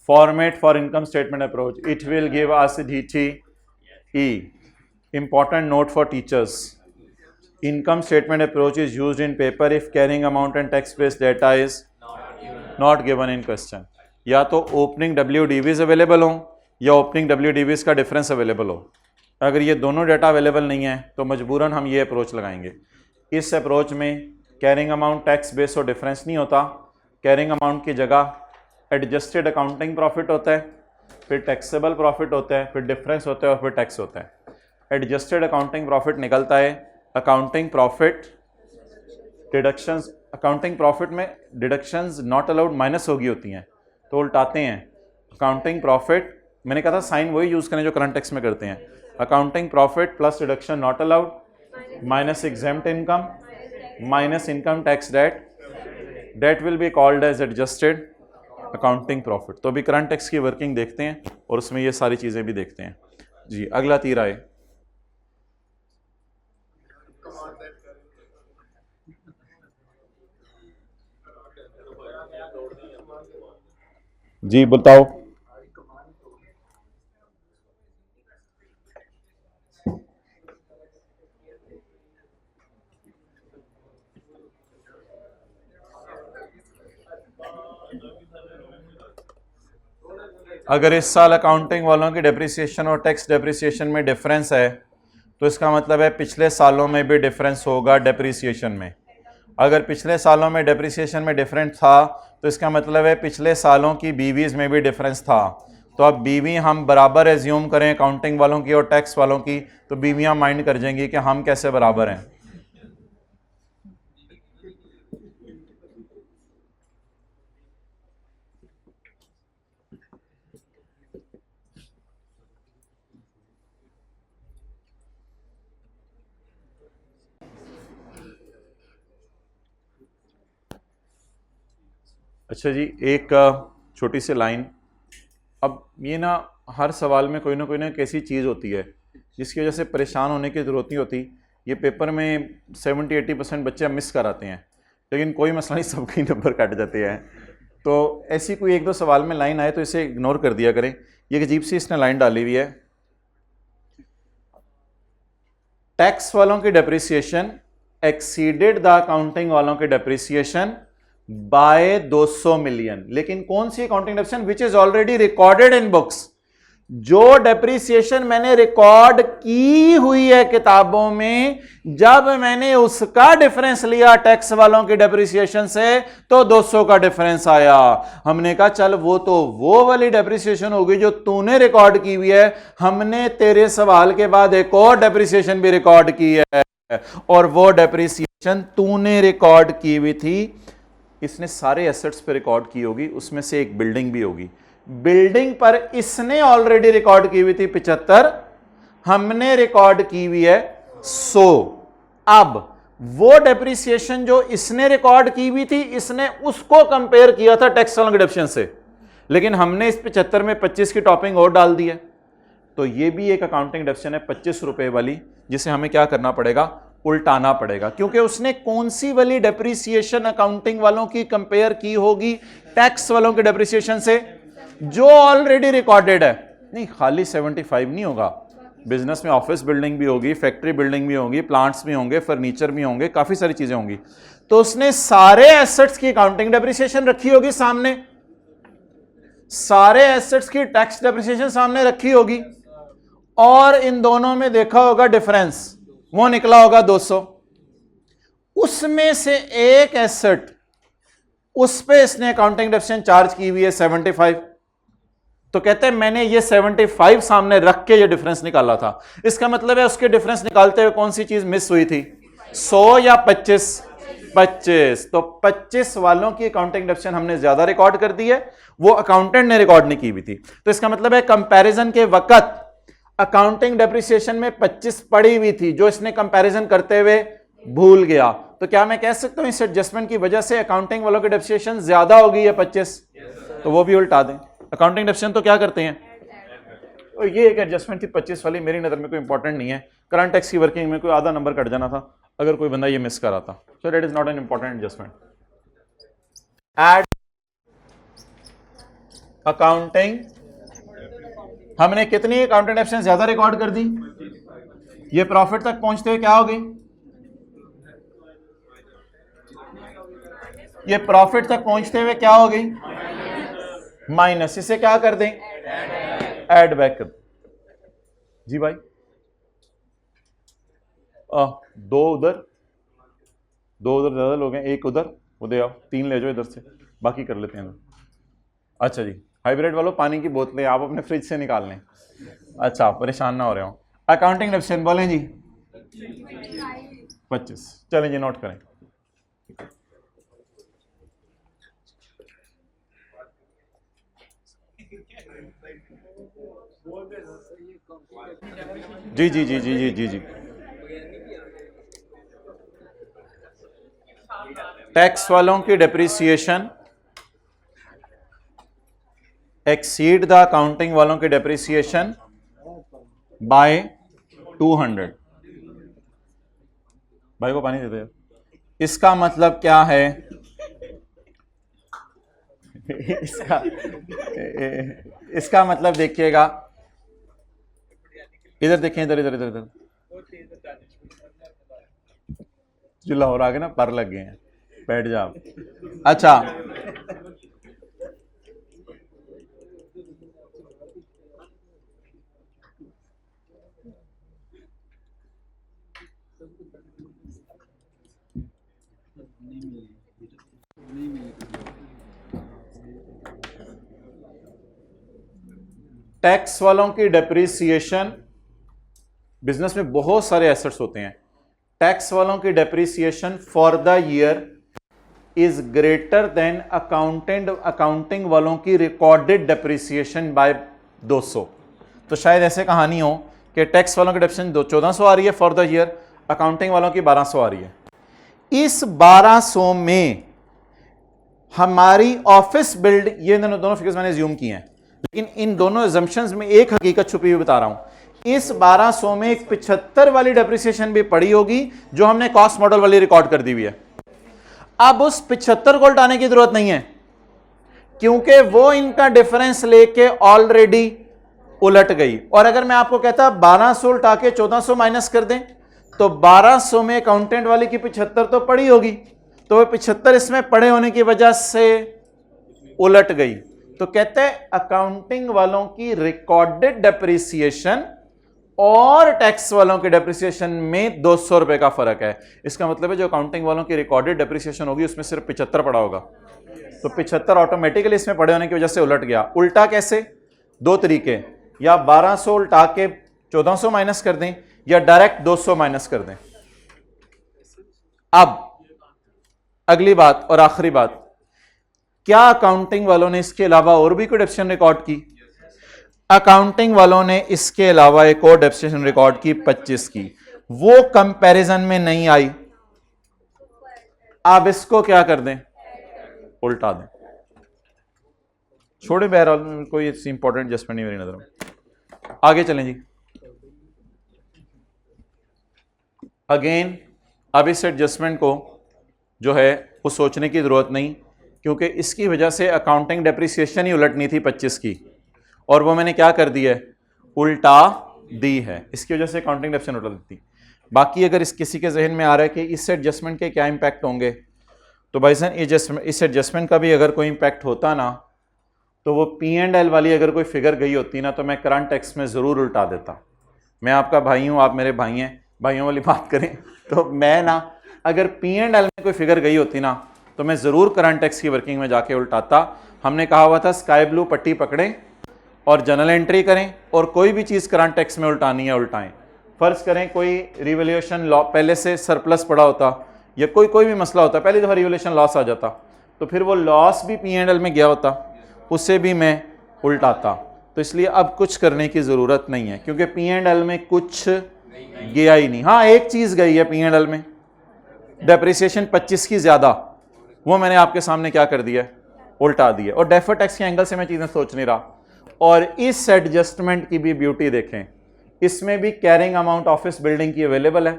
S1: format for income statement approach, it will give us DTE. Important note for teachers, income statement approach is used in paper if carrying amount and tax based data is not given in question। या तो opening WDVs अवेलेबल हो या opening WDVs का डिफरेंस अवेलेबल हो। अगर ये दोनों डाटा अवेलेबल नहीं है तो मजबूरन हम ये अप्रोच लगाएंगे। इस अप्रोच में कैरिंग अमाउंट टैक्स बेस और डिफरेंस नहीं होता, कैरिंग अमाउंट की जगह एडजस्टेड अकाउंटिंग प्रॉफिट होता है, फिर टैक्सेबल प्रॉफिट होता है, फिर डिफरेंस होता है और फिर टैक्स होता है। एडजस्टेड अकाउंटिंग प्रॉफिट निकलता है accounting profit deductions, accounting profit में डिडक्शंस नॉट अलाउड माइनस होगी होती हैं तो उल्टाते हैं अकाउंटिंग प्रॉफिट, मैंने कहा था साइन वही यूज़ करें जो करंट टैक्स में करते हैं, accounting profit plus deduction not allowed minus exempt income minus income tax that will be called as adjusted accounting profit. तो अभी करंट टैक्स की वर्किंग देखते हैं और उसमें ये सारी चीज़ें भी देखते हैं। जी अगला तीर आए। जी बताओ। अगर इस साल अकाउंटिंग वालों की डेप्रिसिएशन और टैक्स डेप्रिसिएशन में डिफरेंस है तो इसका मतलब है पिछले सालों में भी डिफरेंस होगा डेप्रिसिएशन में। अगर पिछले सालों में डेप्रिसिएशन में डिफरेंस था तो इसका मतलब है पिछले सालों की बीवीज में भी डिफरेंस था। तो तो अब बीवी हम बराबर एज्यूम करें अकाउंटिंग वालों की और टैक्स वालों की, तो बीवियां माइंड कर जाएंगी कि हम कैसे बराबर हैं। अच्छा जी, एक छोटी सी लाइन। अब ये ना हर सवाल में कोई ना कैसी चीज़ होती है जिसकी वजह से परेशान होने की ज़रूरत नहीं होती। ये पेपर में 70-80% बच्चे मिस कराते हैं, लेकिन कोई मसला नहीं, सबके नंबर कट जाते हैं। तो ऐसी कोई एक दो सवाल में लाइन आए तो इसे इग्नोर कर दिया करें। ये एक अजीब सी इसने लाइन डाली हुई है, टैक्स वालों की डेप्रिसिएशन एक्सीडेड द अकाउंटिंग वालों की डेप्रिसिएशन बाय 200 मिलियन। लेकिन कौन सी accounting depreciation? Which is already recorded in books. जो डेप्रिसिएशन मैंने रिकॉर्ड की हुई है किताबों में, जब मैंने उसका डिफरेंस लिया टैक्स वालों की डेप्रिसिएशन से तो 200 का डिफरेंस आया। हमने कहा चल वो तो वो वाली डेप्रिसिएशन होगी जो तूने रिकॉर्ड की हुई है, हमने तेरे सवाल के बाद एक और डेप्रिसिएशन भी रिकॉर्ड की है और वो डेप्रिसिएशन तूने रिकॉर्ड की हुई थी, इसने सारे एसेट्स पे रिकॉर्ड की होगी, उसमें से एक बिल्डिंग भी होगी। बिल्डिंग पर इसने ऑलरेडी रिकॉर्ड की हुई थी 75, हमने रिकॉर्ड की हुई है 100। अब वो डेप्रिसिएशन जो इसने रिकॉर्ड की हुई थी, इसने उसको कंपेयर किया था टैक्स डेप्रिसिएशन से, लेकिन हमने इस 75 में 25 की टॉपिंग और डाल दी है। तो ये भी एक अकाउंटिंग डेप्रिसिएशन है 25 रुपए वाली, जिसे हमें क्या करना पड़ेगा? उल्टाना पड़ेगा, क्योंकि उसने कौन सी वाली डेप्रिसिएशन अकाउंटिंग वालों की कंपेयर की होगी टैक्स वालों की डेप्रिसिएशन से, जो ऑलरेडी रिकॉर्डेड है। नहीं, खाली 75 नहीं होगा, बिजनेस में ऑफिस बिल्डिंग भी होगी, फैक्ट्री बिल्डिंग भी होगी, प्लांट्स भी होंगे, फर्नीचर भी होंगे, काफी सारी चीजें होंगी। तो उसने सारे एसेट्स की अकाउंटिंग डेप्रिसिएशन रखी होगी सामने, सारे एसेट्स की टैक्स डेप्रिसिएशन सामने रखी होगी, और इन दोनों में देखा होगा डिफरेंस, वो निकला होगा 200। उसमें से एक एसेट, उस पे इसने अकाउंटिंग डेप्रिसिएशन चार्ज की हुई है 75। तो कहते हैं मैंने ये 75 सामने रख के ये डिफरेंस निकाला था। इसका मतलब है उसके डिफरेंस निकालते हुए कौन सी चीज मिस हुई थी? 100 या 25? 25। तो 25 वालों की अकाउंटिंग डेप्रिसिएशन हमने ज्यादा रिकॉर्ड कर दी है, वो अकाउंटेंट ने रिकॉर्ड नहीं की हुई थी। तो इसका मतलब है कंपैरिजन के वक्त अकाउंटिंग डेप्रिसिएशन में 25 पड़ी हुई थी, जो इसने कंपैरिजन करते हुए भूल गया। तो क्या मैं कह सकता हूं इस एडजस्टमेंट की वजह से अकाउंटिंग वालों की डेप्रिसिएशन ज्यादा हो गई है 25? तो वो भी उल्टा दें। अकाउंटिंग डेप्रिसिएशन तो क्या करते हैं, तो ये एक एडजस्टमेंट थी 25 वाली, मेरी नजर में कोई इंपॉर्टेंट नहीं है। करंट टैक्स की वर्किंग में कोई आधा नंबर कट जाना था अगर कोई बंदा ये मिस करा था, so that is not an important adjustment. Add accounting, हमने कितनी अकाउंटिंग डेप्रिसिएशन ज्यादा रिकॉर्ड कर दी, ये प्रॉफिट तक पहुंचते हुए क्या हो गई? ये प्रॉफिट तक पहुंचते हुए क्या हो गई? माइनस। इसे क्या कर दें? ऐड बैक कर जी भाई। दो उधर ज्यादा लोग हैं, एक उधर, उधर आओ, 3 ले जाओ इधर से, बाकी कर लेते हैं। अच्छा जी, हाइब्रिड वालों पानी की बोतलें आप अपने फ्रिज से निकाल लें। अच्छा, परेशान ना हो रहे हो। अकाउंटिंग डेप्रिसिएशन बोलें जी 25। चलें जी, नोट करें। जी जी जी जी जी जी जी टैक्स वालों की डेप्रिसिएशन एक्सीड द अकाउंटिंग वालों की डेप्रिसिएशन बाय 200। भाई को पानी दे दो। इसका मतलब क्या है? इसका मतलब देखिएगा, इधर देखें, इधर इधर इधर इधर जो लाहौर आगे ना पर लग गए हैं, बैठ जाओ। अच्छा, टैक्स वालों की डेप्रीसिएशन, बिजनेस में बहुत सारे एसेट्स होते हैं, टैक्स वालों की depreciation for the year is greater than accounting वालों की रिकॉर्डेड डेप्रीसिएशन बाय 200। तो शायद ऐसे कहानी हो कि टैक्स वालों की डेप्रीसिएशन 1400 आ रही है फॉर द ईयर, अकाउंटिंग वालों की 1200 आ रही है। इस 1200 में हमारी ऑफिस बिल्ड, ये दोनों फिगर्स मैंने ज्यूम किए हैं, लेकिन इन दोनों एजम्पशंस में एक हकीकत छुपी हुई बता रहा हूं। इस 1200 में एक 75 वाली डेप्रिसिएशन भी पड़ी होगी जो हमने कॉस्ट मॉडल वाली रिकॉर्ड कर दी हुई है। अब उस 75 को उल्टाने की जरूरत नहीं है, क्योंकि वो इनका डिफरेंस लेके ऑलरेडी उलट गई। और अगर मैं आपको कहता 1200 उल्टा के 1400 माइनस कर दें, तो 1200 में अकाउंटेंट वाली की 75 तो पड़ी होगी, तो वो 75 इसमें पड़े होने की वजह से उलट गई। तो कहते हैं अकाउंटिंग वालों की रिकॉर्डेड डेप्रिसिएशन और टैक्स वालों के डेप्रिसिएशन में 200 रुपए का फर्क है। इसका मतलब है जो अकाउंटिंग वालों की रिकॉर्डेड डेप्रिसिएशन होगी उसमें सिर्फ 75 पड़ा होगा, तो 75 ऑटोमेटिकली इसमें पड़े होने की वजह से उलट गया। उल्टा कैसे? दो तरीके, या 1200 उल्टा के 1400 माइनस कर दें, या डायरेक्ट 200 माइनस कर दें। अब अगली बात और आखिरी बात, क्या अकाउंटिंग वालों ने इसके अलावा और भी कोई डेप्रिसिएशन रिकॉर्ड की? अकाउंटिंग वालों ने इसके अलावा एक और डेप्रिसिएशन रिकॉर्ड की 25 की, वो कंपैरिजन में नहीं आई। आप इसको क्या कर दें? उल्टा दें, छोड़े, बहरहाल कोई इंपॉर्टेंट एडजस्टमेंट नहीं मेरी नजर में। आगे चलें जी। अगेन अब इस एडजस्टमेंट को जो है वो सोचने की जरूरत नहीं, क्योंकि इसकी वजह से अकाउंटिंग डेप्रिसिएशन ही उलटनी थी 25 की, और वो मैंने क्या कर दी है? उल्टा दी है। इसकी वजह से अकाउंटिंग डेप्रिसिएशन उल्टा दी थी। बाकी अगर इस किसी के जहन में आ रहा है कि इस एडजस्टमेंट के क्या इंपैक्ट होंगे, तो भाईजान इस एडजस्टमेंट का भी अगर कोई इंपैक्ट होता ना, तो वो P&L वाली अगर कोई फिगर गई होती ना, तो मैं करंट टैक्स में ज़रूर उल्टा देता। मैं आपका भाई हूँ, आप मेरे भाई हैं, भाइयों वाली बात करें तो मैं ना, अगर P&L में कोई फिगर गई होती ना, तो मैं ज़रूर करंट टैक्स की वर्किंग में जाके उल्टाता। हमने कहा हुआ था स्काई ब्लू पट्टी पकड़ें और जनरल एंट्री करें, और कोई भी चीज़ करंट टैक्स में उल्टानी है उल्टाएं। फ़र्ज़ करें कोई रिवैल्यूएशन लॉ पहले से सरप्लस पड़ा होता, या कोई भी मसला होता, पहली दफ़ा रिवैल्यूएशन लॉस आ जाता, तो फिर वो लॉस भी P&L में गया होता, उसे भी मैं उल्टाता। तो इसलिए अब कुछ करने की ज़रूरत नहीं है, क्योंकि P&L में कुछ गया ही नहीं। हाँ, एक चीज़ गई है P&L में, डेप्रिसिएशन 25 की ज़्यादा, वो मैंने आपके सामने क्या कर दिया? उल्टा दिया। और डेफर्ड टैक्स के एंगल से मैं चीज़ें सोच नहीं रहा। और इस एडजस्टमेंट की भी ब्यूटी देखें, इसमें भी कैरिंग अमाउंट ऑफिस बिल्डिंग की अवेलेबल है,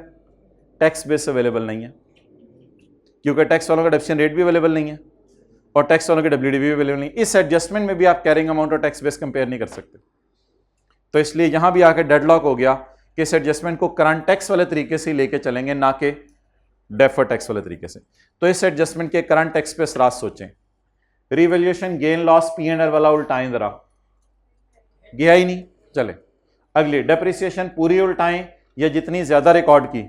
S1: टैक्स बेस अवेलेबल नहीं है, क्योंकि टैक्स वालों का डेप्रिसिएशन रेट भी अवेलेबल नहीं है और टैक्स वालों की WDV भी अवेलेबल नहीं। इस एडजस्टमेंट में भी आप कैरिंग अमाउंट और टैक्स बेस कंपेयर नहीं कर सकते। तो इसलिए यहां भी आकर डेडलॉक हो गया कि इस एडजस्टमेंट को करंट टैक्स वाले तरीके से लेके चलेंगे, ना कि डेफर्ड टैक्स वाले तरीके से। तो इस एडजस्टमेंट के करंट टैक्स पे असरात सोचें। रिवैल्यूएशन गेन लॉस P&L वाला उल्टाएं, जरा गया ही नहीं, चले। अगली डेप्रिसिएशन पूरी उल्टाएं या जितनी ज्यादा रिकॉर्ड की,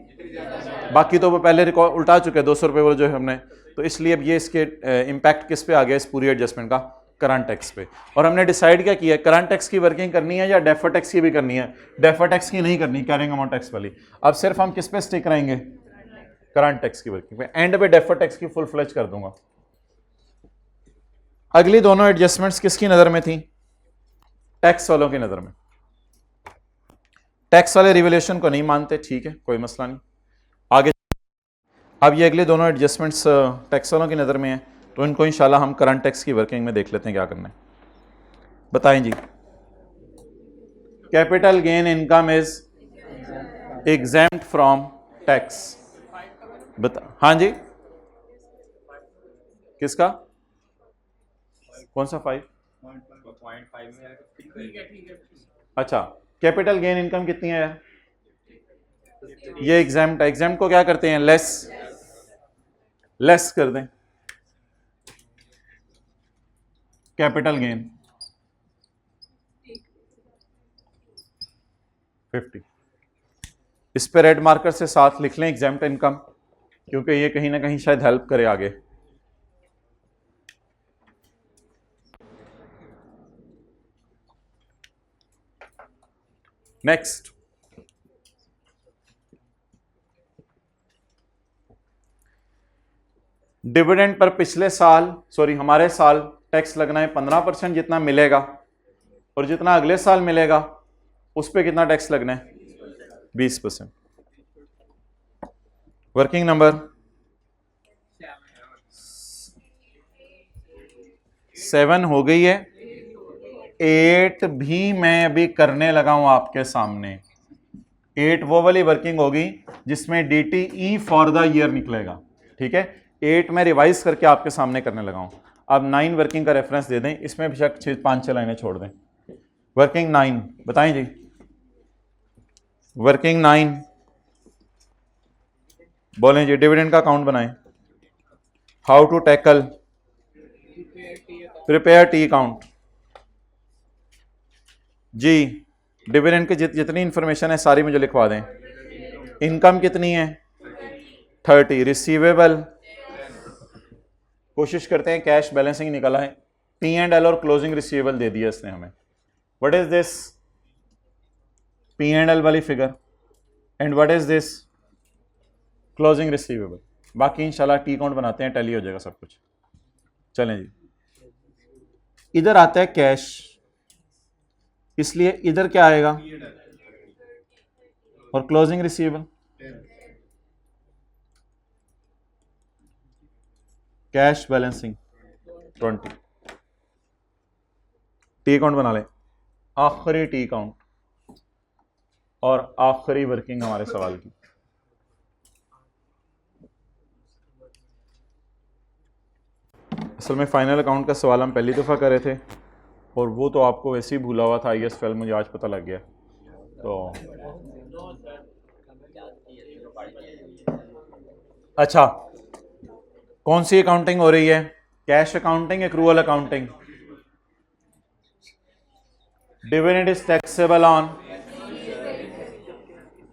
S1: बाकी तो वो पहले रिकॉर्ड उल्टा चुके 200 रुपए वो जो है हमने। तो इसलिए अब ये इसके इम्पैक्ट किस पे आ गया? इस पूरी एडजस्टमेंट का करंट टैक्स पे। और हमने डिसाइड क्या किया, करंट टैक्स की वर्किंग करनी है या डेफर्ड टैक्स की भी करनी है? डेफर्ड टैक्स की नहीं करनी, कैरिंग अमाउंट टैक्स वाली। अब सिर्फ हम किस पे स्टिक रहेंगे? करंट टैक्स की वर्किंग पे। एंड पे डेफर्ड टैक्स की फुल फ्लेज कर दूंगा। अगली दोनों एडजस्टमेंट्स किसकी नजर में थी? टैक्स वालों की नजर में। टैक्स वाले रिवैल्यूएशन को नहीं मानते, ठीक है, कोई मसला नहीं। आगे अब ये अगले दोनों एडजस्टमेंट्स टैक्स वालों की नजर में हैं, तो इनको इंशाल्लाह हम करंट टैक्स की वर्किंग में देख लेते हैं क्या करना है। बताएं जी। Capital gain income is exempt from tax. हाँ जी, किसका? कौन सा 5? अच्छा, कैपिटल गेन इनकम कितनी है? ये एग्जाम्प्ट है। एग्जाम्प्ट को क्या करते हैं? लेस कर दें कैपिटल गेन 50। इस पे रेड मार्कर से साथ लिख लें एग्जाम्प्ट इनकम, क्योंकि ये कहीं ना कहीं शायद हेल्प करे आगे। नेक्स्ट, डिविडेंड पर पिछले साल हमारे साल टैक्स लगना है 15%, जितना मिलेगा, और जितना अगले साल मिलेगा उस पर कितना टैक्स लगना है 20%। वर्किंग नंबर 7 हो गई है, 8 भी मैं अभी करने लगा हूं आपके सामने। 8 वो वाली वर्किंग होगी जिसमें DTE फॉर द ईयर निकलेगा, ठीक है। 8 मैं रिवाइज करके आपके सामने करने लगा हूं। अब 9 वर्किंग का रेफरेंस दे दें, इसमें बेशक 5-6 लाइनें छोड़ दें। वर्किंग 9 बताएं जी। वर्किंग 9 बोलें जी। डिविडेंड का अकाउंट बनाएं। How to tackle prepare T account जी। डिविडेंड की जितनी इंफॉर्मेशन है सारी मुझे लिखवा दें। इनकम कितनी है 30। रिसीवेबल कोशिश करते हैं कैश बैलेंसिंग निकला है। P&L और क्लोजिंग रिसीवेबल दे दिया इसने हमें। व्हाट इज दिस P&L वाली figure and what is this closing receivable. बाकी इंशाल्लाह टी अकाउंट बनाते हैं, टैली हो जाएगा सब कुछ। चलें जी, इधर आता है कैश, इसलिए इधर क्या आएगा और closing receivable. Cash balancing 20। T account बना लें, आखिरी टी अकाउंट और आखिरी वर्किंग हमारे सवाल की। असल में फाइनल अकाउंट का सवाल हम पहली दफ़ा कर रहे थे और वो तो आपको वैसे ही भूला हुआ था। IS फेल मुझे आज पता लग गया। तो अच्छा, कौन सी अकाउंटिंग हो रही है? Cash accounting, accrual accounting. Dividend is taxable on.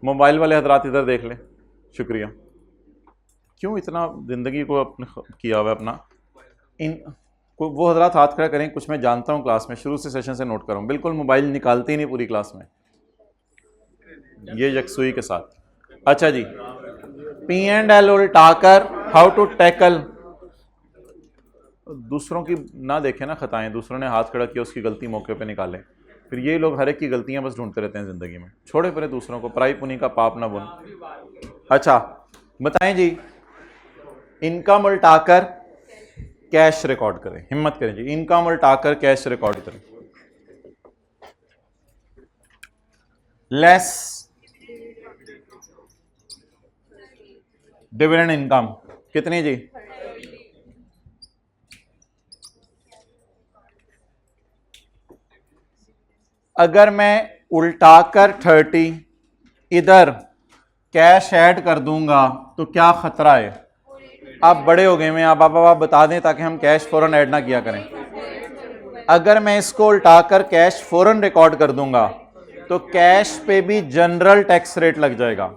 S1: Mobile वाले हजरात इधर देख लें, शुक्रिया। क्यों इतना जिंदगी को अपने किया हुआ अपना। इन वो हजरात हाथ खड़ा करें, कुछ मैं जानता हूं क्लास में, शुरू से सेशन से नोट करूं, बिल्कुल मोबाइल निकालते ही नहीं पूरी क्लास में, ये यकसुई के साथ। अच्छा जी, P&L उल्टाकर हाउ टू टैकल। दूसरों की ना देखें ना खताएं, दूसरों ने हाथ खड़ा किया उसकी गलती मौके पे निकालें, फिर ये लोग हर एक की गलतियां बस ढूंढते रहते हैं जिंदगी में। छोड़े परे दूसरों को, पराई पुनी का पाप ना बुन। अच्छा बताएं जी, इनकम उल्टाकर कैश रिकॉर्ड करें, हिम्मत करें जी, इनकम उल्टाकर कैश रिकॉर्ड करें। लेस डिविडेंड इनकम कितनी जी? अगर मैं उल्टाकर 30 इधर कैश ऐड कर दूंगा तो क्या खतरा है? आप बड़े हो गए में, आप बता दें ताकि हम कैश फौरन ऐड ना किया करें। अगर मैं इसको उल्टाकर कैश फौरन रिकॉर्ड कर दूंगा तो कैश पे भी जनरल टैक्स रेट लग जाएगा।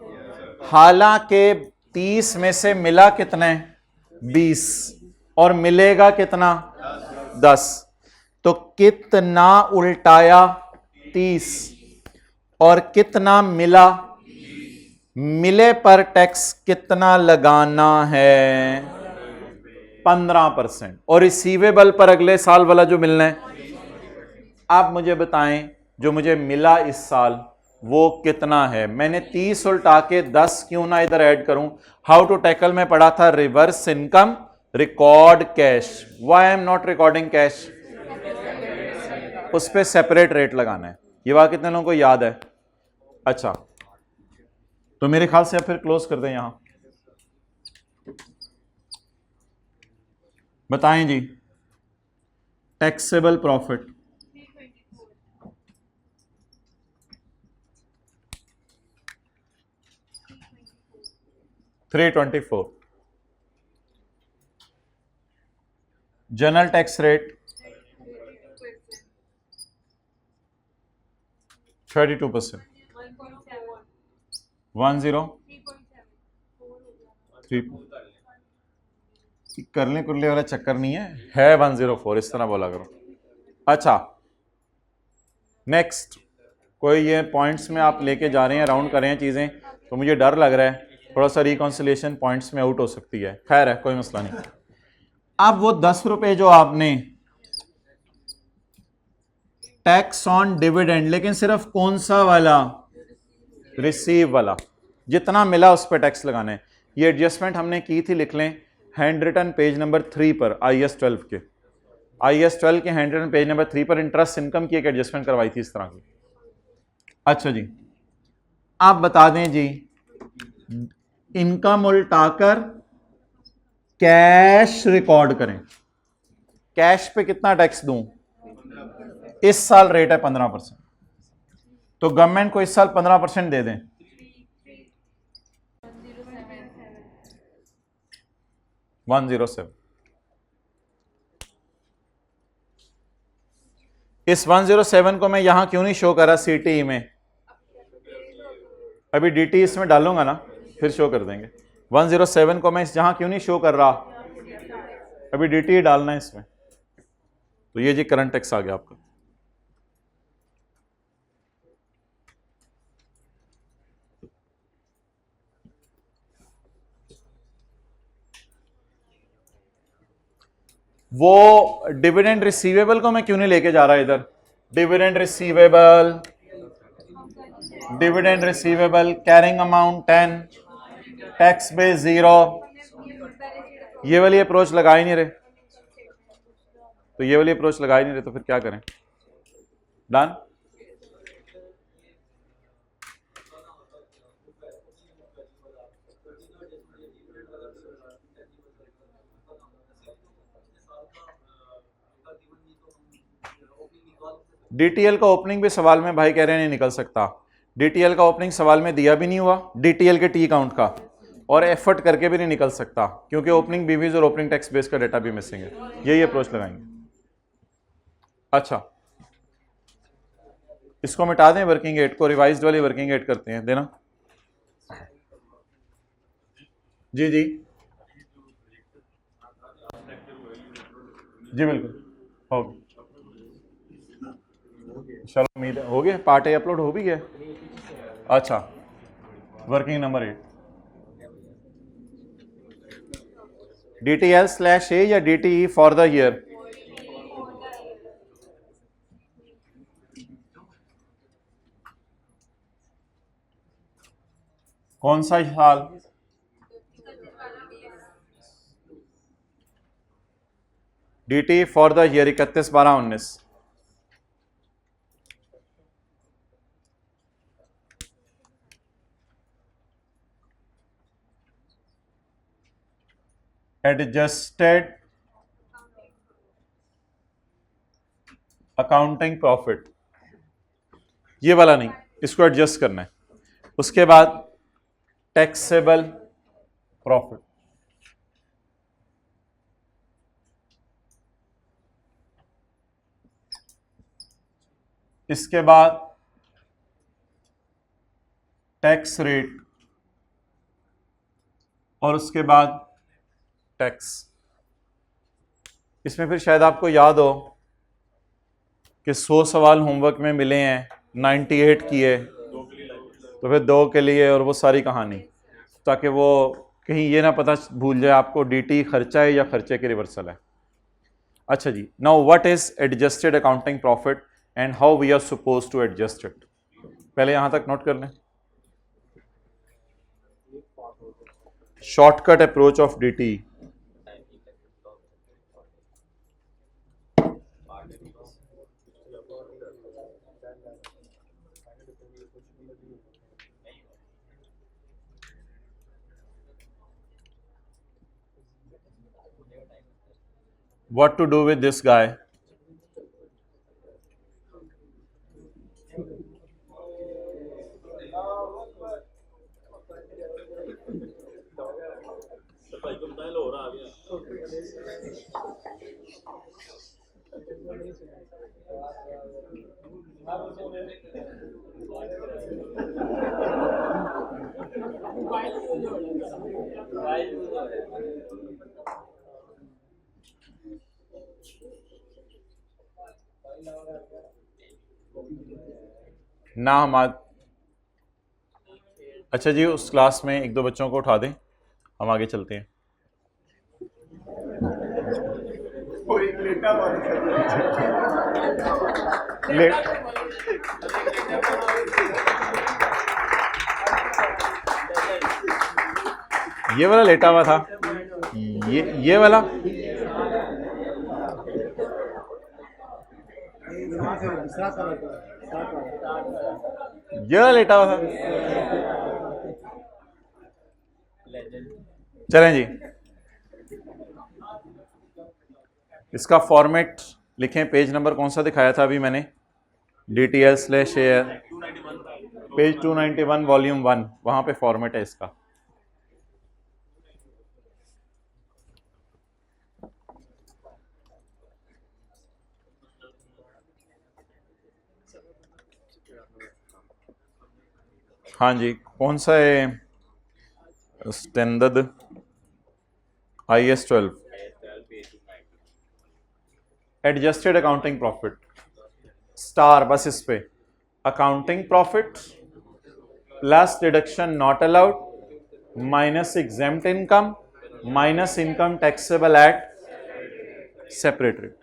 S1: हालांकि 30 में से मिला कितने 20 और मिलेगा कितना 10, तो कितना उल्टाया 30 और कितना मिला, मिले पर टैक्स कितना लगाना है 15%। और रिसीवेबल पर अगले साल वाला जो मिलना है, आप मुझे बताएं जो मुझे मिला इस साल वो कितना है। मैंने 30 उल्टा के 10 क्यों ना इधर ऐड करूं। हाउ टू टैकल में पढ़ा था reverse income record cash. Why I am not recording cash? उस पर सेपरेट रेट लगाना है। ये बात कितने लोगों को याद है? अच्छा, तो मेरे ख्याल से अब फिर क्लोज कर दें यहां। बताएं जी, taxable profit 324, general tax rate 32%, 103 करने कुरले वाला चक्कर नहीं है 104, इस तरह बोला करो। अच्छा नेक्स्ट, कोई ये पॉइंट्स में आप लेके जा रहे हैं, राउंड कर रहे हैं चीज़ें, तो मुझे डर लग रहा है थोड़ा सा रिकॉन्सिलेशन पॉइंट्स में आउट हो सकती है। खैर है, कोई मसला नहीं। अब वो 10 रुपए जो आपने टैक्स ऑन डिविडेंड, लेकिन सिर्फ कौन सा वाला, रिसीव वाला, जितना मिला उस पर टैक्स लगाना है। ये एडजस्टमेंट हमने की थी, लिख लें, हैंड रिटन पेज नंबर 3 पर, IAS 12 के, IAS 12 के हैंड रिटन पेज नंबर 3 पर इंटरेस्ट इनकम की एक एडजस्टमेंट करवाई थी इस तरह की। अच्छा जी, आप बता दें जी, इनकम उल्टाकर कैश रिकॉर्ड करें, कैश पे कितना टैक्स दूं? इस साल रेट है 15%, तो गवर्नमेंट को इस साल 15% दे दें। इस 107 को मैं यहां क्यों नहीं शो कर रहा CTE में? अभी DT इसमें डालूंगा ना, फिर शो कर देंगे। 107 को मैं जहां क्यों नहीं शो कर रहा? अभी DT डालना है इसमें। तो ये जी करंट टैक्स आ गया आपका। वो डिविडेंड रिसीवेबल को मैं क्यों नहीं लेके जा रहा इधर? Dividend receivable carrying amount 10, tax base 0। ये वाली अप्रोच लगा ही नहीं रहे, तो ये वाली अप्रोच लगा ही नहीं रहे, तो फिर क्या करें? डन। DTL का ओपनिंग भी सवाल में भाई कह रहे हैं नहीं निकल सकता। DTL का ओपनिंग सवाल में दिया भी नहीं हुआ, DTL के टी काउंट का, और एफर्ट करके भी नहीं निकल सकता, क्योंकि ओपनिंग बीवीज और ओपनिंग टैक्स बेस का डेटा भी मिसिंग है। यही अप्रोच लगाएंगे। अच्छा, इसको मिटा दें, वर्किंग एट को, रिवाइज्ड वाली वर्किंग एट करते हैं, देना जी जी जी बिल्कुल होगी। चलो उम्मीद है हो गया, पार्ट ए अपलोड हो भी गया। अच्छा, वर्किंग नंबर 8, DTL/A या DTE फॉर द ईयर? कौन सा साल? DTE for the year 31/12/19। Adjusted accounting profit, ये वाला नहीं, इसको एडजस्ट करना है। उसके बाद टैक्सेबल प्रॉफिट, इसके बाद टैक्स रेट, और उसके बाद टैक्स। इसमें फिर शायद आपको याद हो कि 100 सवाल होमवर्क में मिले हैं, 98 किए, तो फिर 2 के लिए और वो सारी कहानी, ताकि वो कहीं ये ना पता भूल जाए आपको DT खर्चा है या खर्चे की रिवर्सल है। अच्छा जी, now what is adjusted accounting profit and how we are suppose to adjust it? पहले यहां तक नोट कर लें। Shortcut approach of DT, what to do with this guy? ना हम आज, अच्छा जी उस क्लास में एक दो बच्चों को उठा दें, हम आगे चलते हैं। ये वाला लेटा हुआ था, ये वाला लेटा हुआ था। चलें जी, इसका फॉर्मेट लिखें। पेज नंबर कौन सा दिखाया था अभी मैंने? DTL/AR पेज 291 वॉल्यूम 1, वहां पे फॉर्मेट है इसका। हाँ जी, कौन सा है? Standard IS 12 adjusted accounting profit star, बस इस पे accounting profit plus deduction not allowed minus exempt income minus income taxable at separate rate.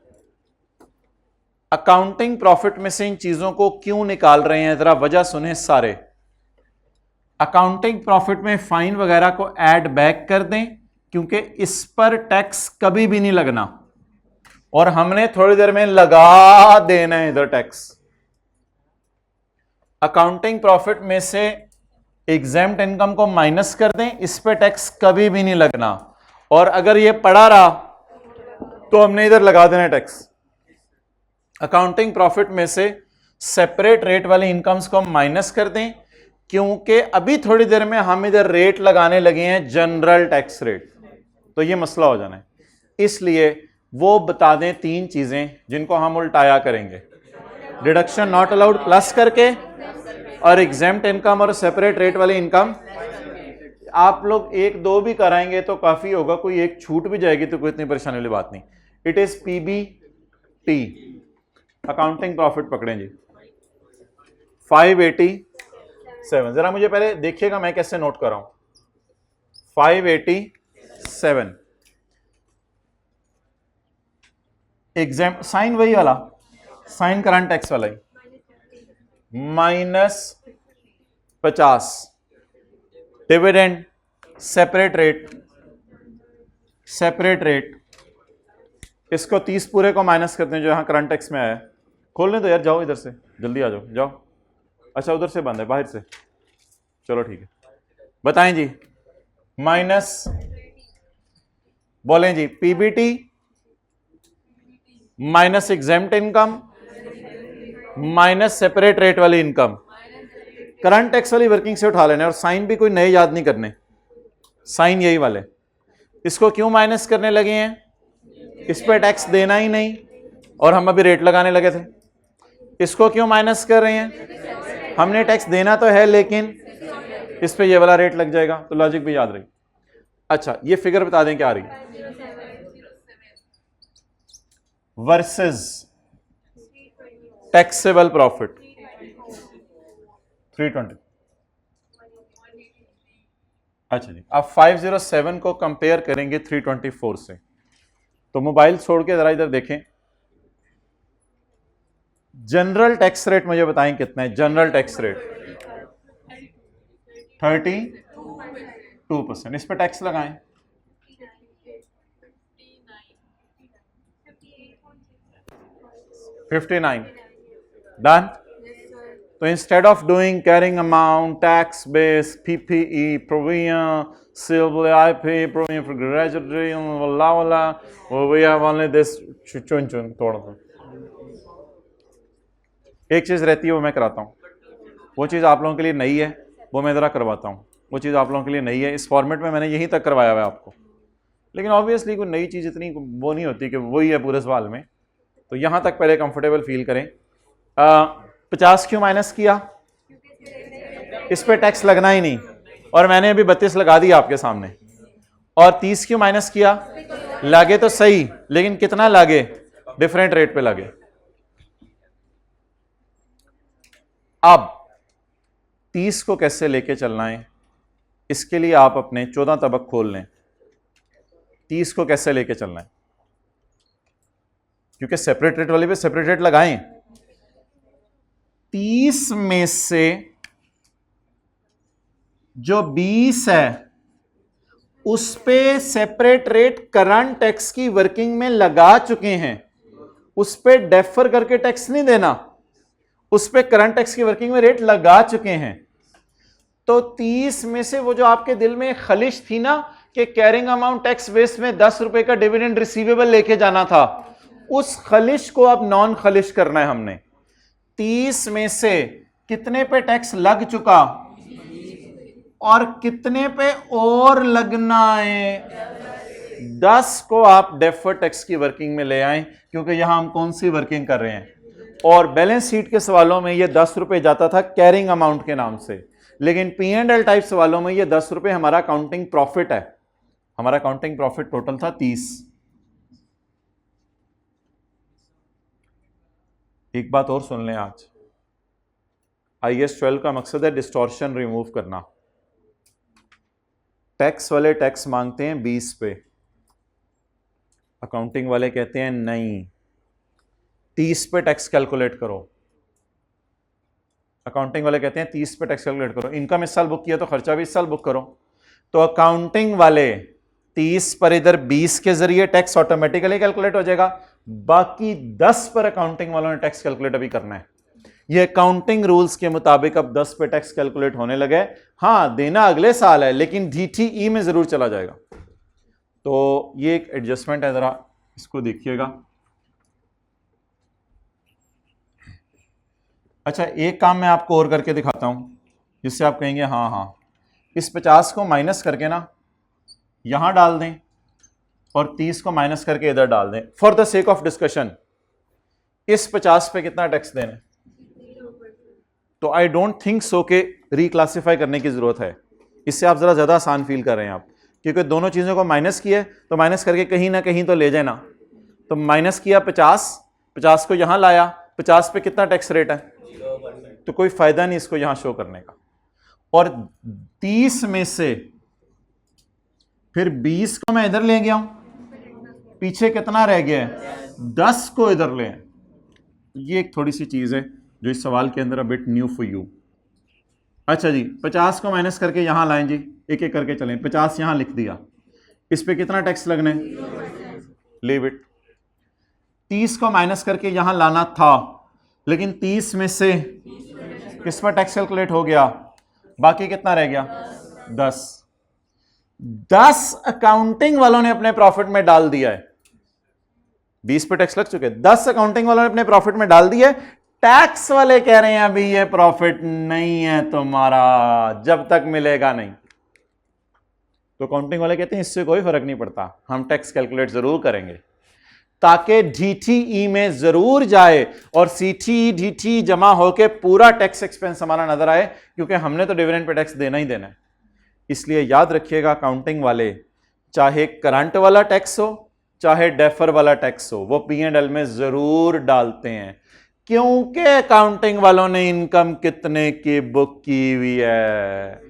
S1: Accounting profit में से इन चीजों को क्यों निकाल रहे हैं, जरा वजह सुने सारे। अकाउंटिंग प्रॉफिट में फाइन वगैरह को ऐड बैक कर दें, क्योंकि इस पर टैक्स कभी भी नहीं लगना, और हमने थोड़ी देर में लगा देना है इधर टैक्स। अकाउंटिंग प्रॉफिट में से एग्जेम्प्ट इनकम को माइनस कर दें, इस पे टैक्स कभी भी नहीं लगना, और अगर ये पड़ा रहा तो हमने इधर लगा देना टैक्स। अकाउंटिंग प्रॉफिट में से सेपरेट रेट वाली इनकम्स को हम माइनस कर दें, क्योंकि अभी थोड़ी देर में हम इधर रेट लगाने लगे हैं जनरल टैक्स रेट, तो ये मसला हो जाना है। इसलिए वो बता दें तीन चीजें जिनको हम उल्टाया करेंगे, डिडक्शन नॉट अलाउड प्लस करके, और एग्जेम्प्ट इनकम और सेपरेट रेट वाली इनकम। आप लोग एक दो भी कराएंगे तो काफी होगा, कोई एक छूट भी जाएगी तो कोई इतनी परेशानी वाली बात नहीं। It is PBT accounting profit पकड़ें जी 587। जरा मुझे पहले देखिएगा मैं कैसे नोट कर रहा हूं। 587 एग्जाम साइन वही वाला, साइन करंट टैक्स वाला ही, -50 डिविडेंड सेपरेट रेट, इसको 30 पूरे को माइनस करते हैं जो यहां करंट टैक्स में आया है। खोलने दो यार, जाओ इधर से जल्दी आ जाओ, जाओ। अच्छा उधर से बंद है, बाहर से, चलो ठीक है। बताएं जी, माइनस बोलें जी PBT minus exempt income minus separate rate वाली इनकम, करंट टैक्स वाली वर्किंग से उठा लेने, और साइन भी कोई नए याद नहीं करने, साइन यही वाले। इसको क्यों माइनस करने लगे हैं? इस पे टैक्स देना ही नहीं और हम अभी रेट लगाने लगे थे। इसको क्यों माइनस कर रहे हैं? हमने टैक्स देना तो है लेकिन इस पे ये वाला रेट लग जाएगा, तो लॉजिक भी याद रही। अच्छा ये फिगर बता दें क्या आ रही है वर्सेस टैक्सेबल प्रॉफिट 320। अच्छा जी, अब 507 को कंपेयर करेंगे 324 से, तो मोबाइल छोड़ के जरा इधर देखें। जनरल टैक्स रेट मुझे बताएं कितना है? General tax rate 32%। इस पे टैक्स लगाएं, 59 डन। तो instead of doing carrying amount, tax base, PPE, provision, civil IP, provision for gratuity, wala, we have only this चुन थोड़ा सा। एक चीज रहती है वो मैं कराता हूँ, वो चीज आप लोगों के लिए नई है, वो मैं जरा करवाता हूँ। वो चीज आप लोगों के लिए नई है, इस फॉर्मेट में मैंने यहीं तक करवाया हुआ है आपको, लेकिन ऑब्वियसली कोई नई चीज इतनी वो नहीं होती कि वही है पूरे सवाल में, तो यहां तक पहले कंफर्टेबल फील करें। 50 क्यों माइनस किया? इस पे टैक्स लगना ही नहीं, और मैंने अभी 32 लगा दिया आपके सामने। और 30 क्यों माइनस किया? लागे तो सही, लेकिन कितना लागे? डिफरेंट रेट पे लागे। अब 30 को कैसे लेके चलना है, इसके लिए आप अपने 14 तबक खोल लें। 30 को कैसे लेके चलना है, क्योंकि सेपरेट रेट वाले पे सेपरेट रेट लगाएं। 30 में से जो 20 है उस पे सेपरेट रेट करंट टैक्स की वर्किंग में लगा चुके हैं, उस पे डेफर करके टैक्स नहीं देना, उस पे करंट टैक्स की वर्किंग में रेट लगा चुके हैं। तो 30 में से वो जो आपके दिल में खलिश थी ना कि कैरिंग अमाउंट टैक्स बेस में 10 रुपए का डिविडेंड रिसीवेबल लेके जाना था, उस खलिश को अब नॉन खलिश करना है हमने। 30 में से कितने पे टैक्स लग चुका और कितने पे और लगना है, 10 को आप डेफर्ड टैक्स की वर्किंग में ले आए, क्योंकि यहां हम कौन सी वर्किंग कर रहे हैं। और बैलेंस शीट के सवालों में ये 10 रुपए जाता था कैरिंग अमाउंट के नाम से, लेकिन P&L टाइप सवालों में ये 10 रुपए हमारा काउंटिंग प्रॉफिट है। हमारा काउंटिंग प्रॉफिट टोटल था 30। एक बात और सुन लें, आज IAS 12 का मकसद है डिस्टॉर्शन रिमूव करना। टैक्स वाले टैक्स मांगते हैं 20 पे, अकाउंटिंग वाले कहते हैं नहीं 30 पे टैक्स कैलकुलेट करो। अकाउंटिंग वाले कहते हैं 30 पे टैक्स कैलकुलेट करो, इनकम इस साल बुक किया तो खर्चा भी इस साल बुक करो। तो अकाउंटिंग वाले 30 पर इधर 20 के जरिए टैक्स ऑटोमेटिकली कैलकुलेट हो जाएगा, बाकी 10 पर अकाउंटिंग वालों ने टैक्स कैलकुलेट अभी करना है। ये अकाउंटिंग रूल्स के मुताबिक अब 10 पे टैक्स कैलकुलेट होने लगे। हाँ, देना अगले साल है, लेकिन DTE में जरूर चला जाएगा। तो ये एक एडजस्टमेंट है, जरा इसको देखिएगा। अच्छा, एक काम मैं आपको और करके दिखाता हूं, जिससे आप कहेंगे हाँ हाँ, इस 50 को माइनस करके ना यहां डाल दें और 30 को माइनस करके इधर डाल दें। For the sake of discussion, इस 50 पे कितना टैक्स देना है? तो आई डोंट थिंक सो के रिक्लासिफाई करने की जरूरत है। इससे आप जरा ज्यादा आसान फील कर रहे हैं आप, क्योंकि दोनों चीजों को माइनस किया तो माइनस करके कहीं ना कहीं तो ले जाए ना। तो माइनस किया 50 को यहां लाया, 50 पे कितना टैक्स रेट है? तो कोई फायदा नहीं इसको यहां शो करने का। और 30 में से फिर 20 को मैं इधर ले गया हूं, पीछे कितना रह गया है? 10 को इधर ले। ये एक थोड़ी सी चीज है जो इस सवाल के अंदर a bit new for you. अच्छा जी, 50 को माइनस करके यहां लाएं जी, एक एक करके चलें। 50 यहां लिख दिया, इस पे कितना टैक्स लगना है? Leave it. 30 को माइनस करके यहां लाना था, लेकिन 30 में से किस पर टैक्स कैलकुलेट हो गया? बाकी कितना रह गया? 10 अकाउंटिंग वालों ने अपने प्रॉफिट में डाल दिया है। 20 पे टैक्स लग चुके, 10 अकाउंटिंग वालों ने अपने प्रॉफिट में डाल दिया है। टैक्स वाले कह रहे हैं अभी ये प्रॉफिट नहीं है तुम्हारा, जब तक मिलेगा नहीं। तो अकाउंटिंग वाले कहते हैं इससे कोई फर्क नहीं पड़ता, हम टैक्स कैलकुलेट जरूर करेंगे, ताकि DTE में जरूर जाए और CTE DTE जमा होकर पूरा टैक्स एक्सपेंस हमारा नजर आए, क्योंकि हमने तो डिविडेंड पे टैक्स देना ही देना है। इसलिए याद रखिएगा, अकाउंटिंग वाले चाहे करंट वाला टैक्स हो चाहे डेफर वाला टैक्स हो, वो P&L में जरूर डालते हैं, क्योंकि अकाउंटिंग वालों ने इनकम कितने की बुक की हुई है?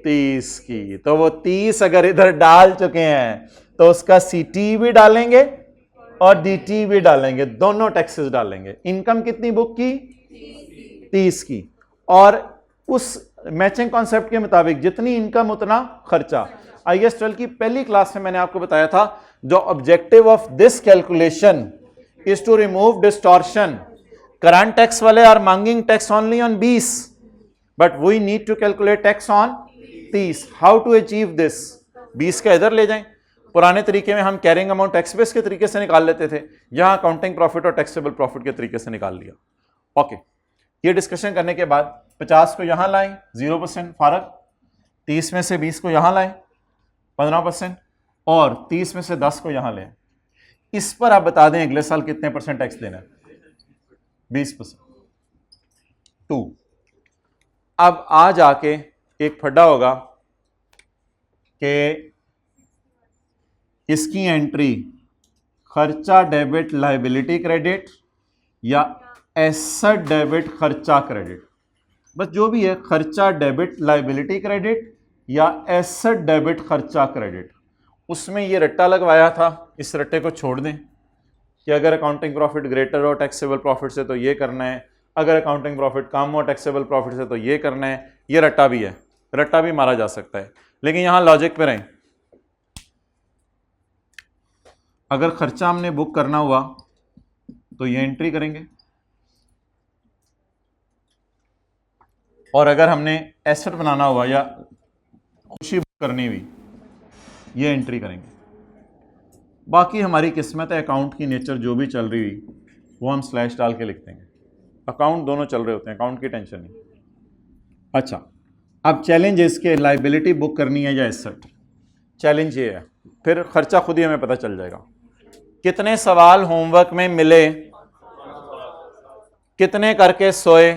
S1: 30 की। तो वो 30 अगर इधर डाल चुके हैं तो उसका CTE भी डालेंगे और DTE भी डालेंगे, दोनों टैक्सेस डालेंगे। इनकम कितनी बुक की? 30 की। और उस मैचिंग कॉन्सेप्ट के मुताबिक जितनी इनकम उतना खर्चा। IAS 12 की पहली क्लास में मैंने आपको बताया था, जो objective of this calculation is to remove distortion. Current tax वाले आर मांगिंग tax only on 20, but we need to calculate tax on 30। How to achieve this? 20 का इधर ले जाएं। पुराने तरीके में हम कैरिंग अमाउंट टैक्स बेस के तरीके से निकाल लेते थे, यहां अकाउंटिंग प्रॉफिट और टैक्सेबल प्रॉफिट के तरीके से निकाल लिया। ओके, ये डिस्कशन करने के बाद 50 को यहां लाएं, 0% फारक। 30 में से 20 को यहां लाएं, 15%, और 30 में से 10 को यहां लें। इस पर आप बता दें अगले साल कितने % टैक्स देना है? 20%। 2। अब आ जाके एक फड्डा होगा कि इसकी एंट्री खर्चा डेबिट लायबिलिटी क्रेडिट या एसेट डेबिट खर्चा क्रेडिट। बस जो भी है, खर्चा डेबिट लाइबिलिटी क्रेडिट या एसेट डेबिट खर्चा क्रेडिट, उसमें ये रट्टा लगवाया था, इस रट्टे को छोड़ दें कि अगर अकाउंटिंग प्रॉफिट ग्रेटर हो टैक्सेबल प्रॉफिट से तो ये करना है, अगर अकाउंटिंग प्रॉफिट कम हो टैक्सेबल प्रॉफिट से तो ये करना है। ये रट्टा भी है, रट्टा भी मारा जा सकता है, लेकिन यहां लॉजिक पे रहें। अगर खर्चा हमने बुक करना हुआ तो ये एंट्री करेंगे, और अगर हमने एसेट बनाना हुआ या खुशी बुक करनी हुई ये एंट्री करेंगे। बाकी हमारी किस्मत है, अकाउंट की नेचर जो भी चल रही हुई वो हम स्लैश डाल के लिख देंगे। अकाउंट दोनों चल रहे होते हैं, अकाउंट की टेंशन नहीं। अच्छा, अब चैलेंज है इसके, लाइबिलिटी बुक करनी है या एसेट, चैलेंज ये है, फिर खर्चा खुद ही हमें पता चल जाएगा। कितने सवाल होमवर्क में मिले, कितने करके सोए,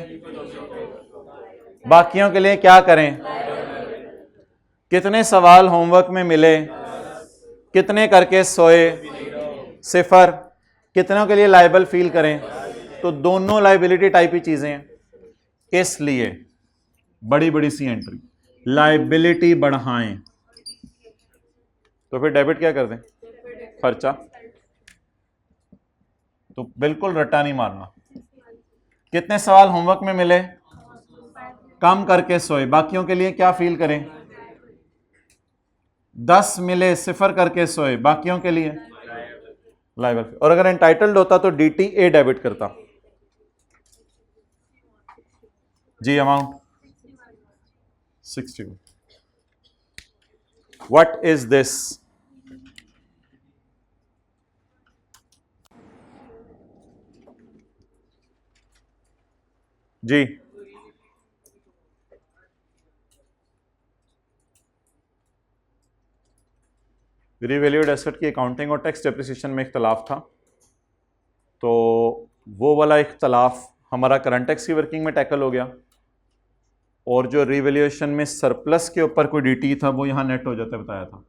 S1: बाकियों के लिए क्या करें। कितने सवाल होमवर्क में मिले, कितने करके सोए, 0, कितनों के लिए लायबल फील करें, तो दोनों लाइबिलिटी टाइप ही चीजें हैं, इसलिए बड़ी बड़ी सी एंट्री लाइबिलिटी बढ़ाएं, तो फिर डेबिट क्या कर दें, खर्चा। तो बिल्कुल रट्टा नहीं मारना। कितने सवाल होमवर्क में मिले, कम करके सोए, बाकियों के लिए क्या फील करें। 10 मिले, 0 करके सोए, बाकियों के लिए लायबल। और अगर एंटाइटल्ड होता तो DTA डेबिट करता। जी अमाउंट 61। व्हाट इज दिस, जी रीवैल्यूड एसेट की अकाउंटिंग और टैक्स डेप्रिसिएशन में इख्तलाफ था, तो वो वाला इख्तलाफ हमारा करंट टैक्स की वर्किंग में टैकल हो गया, और जो रीवैल्यूएशन में सरप्लस के ऊपर कोई DT था वो यहाँ नेट हो जाता बताया था।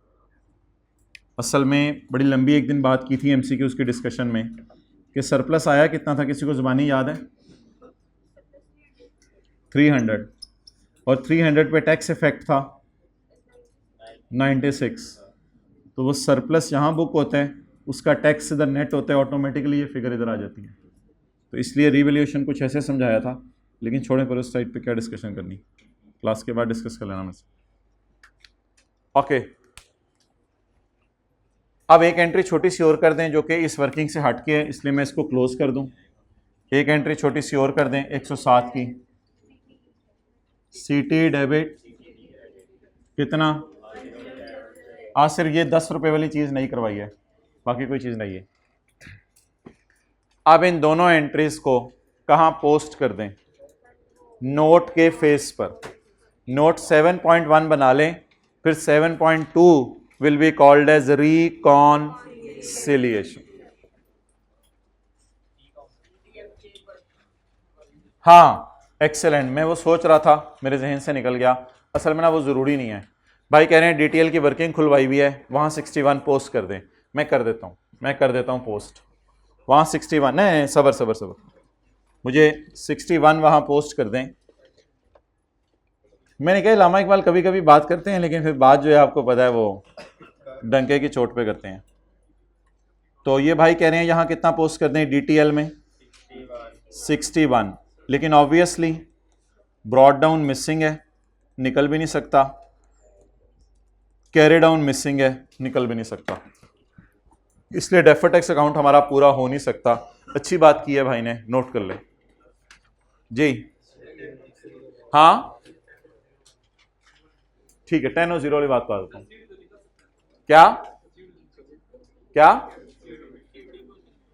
S1: असल में बड़ी लंबी एक दिन बात की थी MCQ की डिस्कशन में कि सरप्लस आया कितना था, किसी को ज़ुबानी याद है, 300, और 300 पे टैक्स इफेक्ट था 96, तो वो सरप्लस यहाँ बुक होता है, उसका टैक्स इधर नेट होता है, ऑटोमेटिकली ये फिगर इधर आ जाती है। तो इसलिए रीवैल्यूएशन कुछ ऐसे समझाया था, लेकिन छोड़ें, पर उस साइड पे क्या डिस्कशन करनी, क्लास के बाद डिस्कस कर लेना मुझसे। ओके, अब एक एंट्री छोटी सी और कर दें जो कि इस वर्किंग से हट के है, इसलिए मैं इसको क्लोज कर दूं। एक एंट्री छोटी सी और कर दें 107 की, CT डेबिट कितना, आज सिर्फ ये 10 रुपए वाली चीज़ नहीं करवाई है, बाकी कोई चीज़ नहीं है। अब इन दोनों एंट्रीज को कहाँ पोस्ट कर दें, नोट के फेस पर। नोट 7.1 बना लें, फिर 7.2 will be called as reconciliation. हाँ एक्सेलेंट, मैं वो सोच रहा था, मेरे जहन से निकल गया, असल में ना वो ज़रूरी नहीं है। भाई कह रहे हैं DTL की वर्किंग खुलवाई हुई है, वहाँ 61 पोस्ट कर दें, मैं कर देता हूँ पोस्ट वहाँ 61, नहीं सबर मुझे 61 वहाँ पोस्ट कर दें। मैंने कहा लामा इकबाल कभी कभी बात करते हैं, लेकिन फिर बात जो है आपको पता है वो डंके की चोट पे करते हैं। तो ये भाई कह रहे हैं यहाँ कितना पोस्ट कर दें DTL में 61, लेकिन ऑब्वियसली ब्रॉड डाउन मिसिंग है, निकल भी नहीं सकता, कैरी डाउन मिसिंग है, निकल भी नहीं सकता, इसलिए डेफर्ड टैक्स अकाउंट हमारा पूरा हो नहीं सकता। अच्छी बात की है भाई ने, नोट कर ले जी। हाँ ठीक है, 10 और 0 वाली बात कर देता हूं। क्या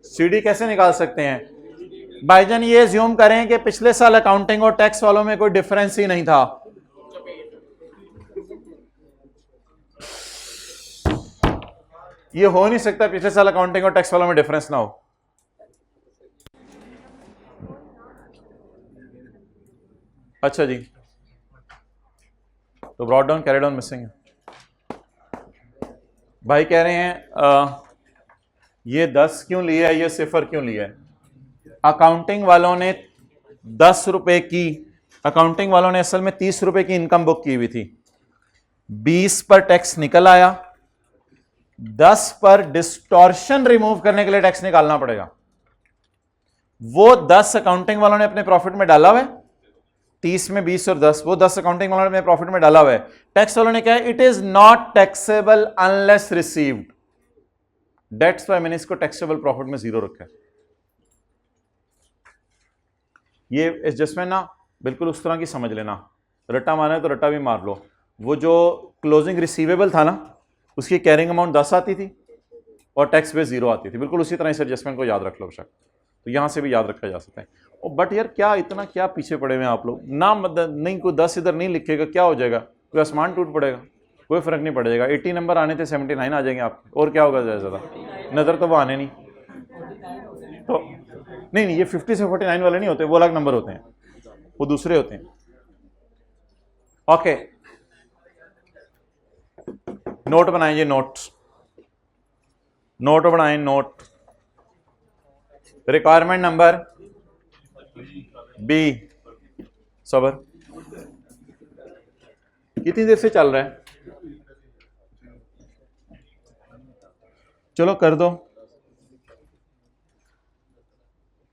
S1: CD कैसे निकाल सकते हैं भाईजान, ये ज्यूम करें कि पिछले साल अकाउंटिंग और टैक्स वालों में कोई डिफरेंस ही नहीं था। ये हो नहीं सकता पिछले साल अकाउंटिंग और टैक्स वालों में डिफरेंस ना हो। अच्छा जी, तो brought down carry down missing है। भाई कह रहे हैं ये 10 क्यों लिया है, ये 0 क्यों लिया है। अकाउंटिंग वालों ने 10 रुपए की अकाउंटिंग वालों ने असल में 30 रुपए की इनकम बुक की हुई थी, 20 पर टैक्स निकल आया, 10 पर डिस्टॉर्शन रिमूव करने के लिए टैक्स निकालना पड़ेगा। वो 10 अकाउंटिंग वालों ने अपने प्रॉफिट में डाला हुआ है, 30 में 20 और 10, वो 10 अकाउंटिंग वालों ने अपने प्रॉफिट में डाला हुआ है। टैक्स वालों ने क्या है, it is not taxable unless received, that's why मैंने इसको टैक्सेबल प्रॉफिट में 0 रखा है। ये एडजस्टमेंट ना बिल्कुल उस तरह की समझ लेना, रट्टा मारना है तो रट्टा भी मार लो। वो जो क्लोजिंग रिसीवेबल था ना, उसकी कैरिंग अमाउंट 10 आती थी और टैक्स पे 0 आती थी, बिल्कुल उसी तरह इस एडजस्टमेंट को याद रख लो बेशक, तो यहां से भी याद रखा जा सकता है। बट यार क्या इतना क्या पीछे पड़े हुए हैं आप लोग, ना मतलब नहीं, कोई 10 इधर नहीं लिखेगा क्या हो जाएगा, कोई आसमान टूट पड़ेगा, कोई फर्क नहीं पड़ेगा। 80 नंबर आने थे 79 आ जाएंगे आपके, और क्या होगा ज़्यादा, नज़र तो वो आने नहीं, तो नहीं ये 50 से 49 वाले नहीं होते, वो अलग नंबर होते हैं, वो दूसरे होते हैं। ओके, नोट बनाइए, नोट बनाएं, नोट। रिक्वायरमेंट नंबर बी, सबर कितनी देर से चल रहा है, चलो कर दो।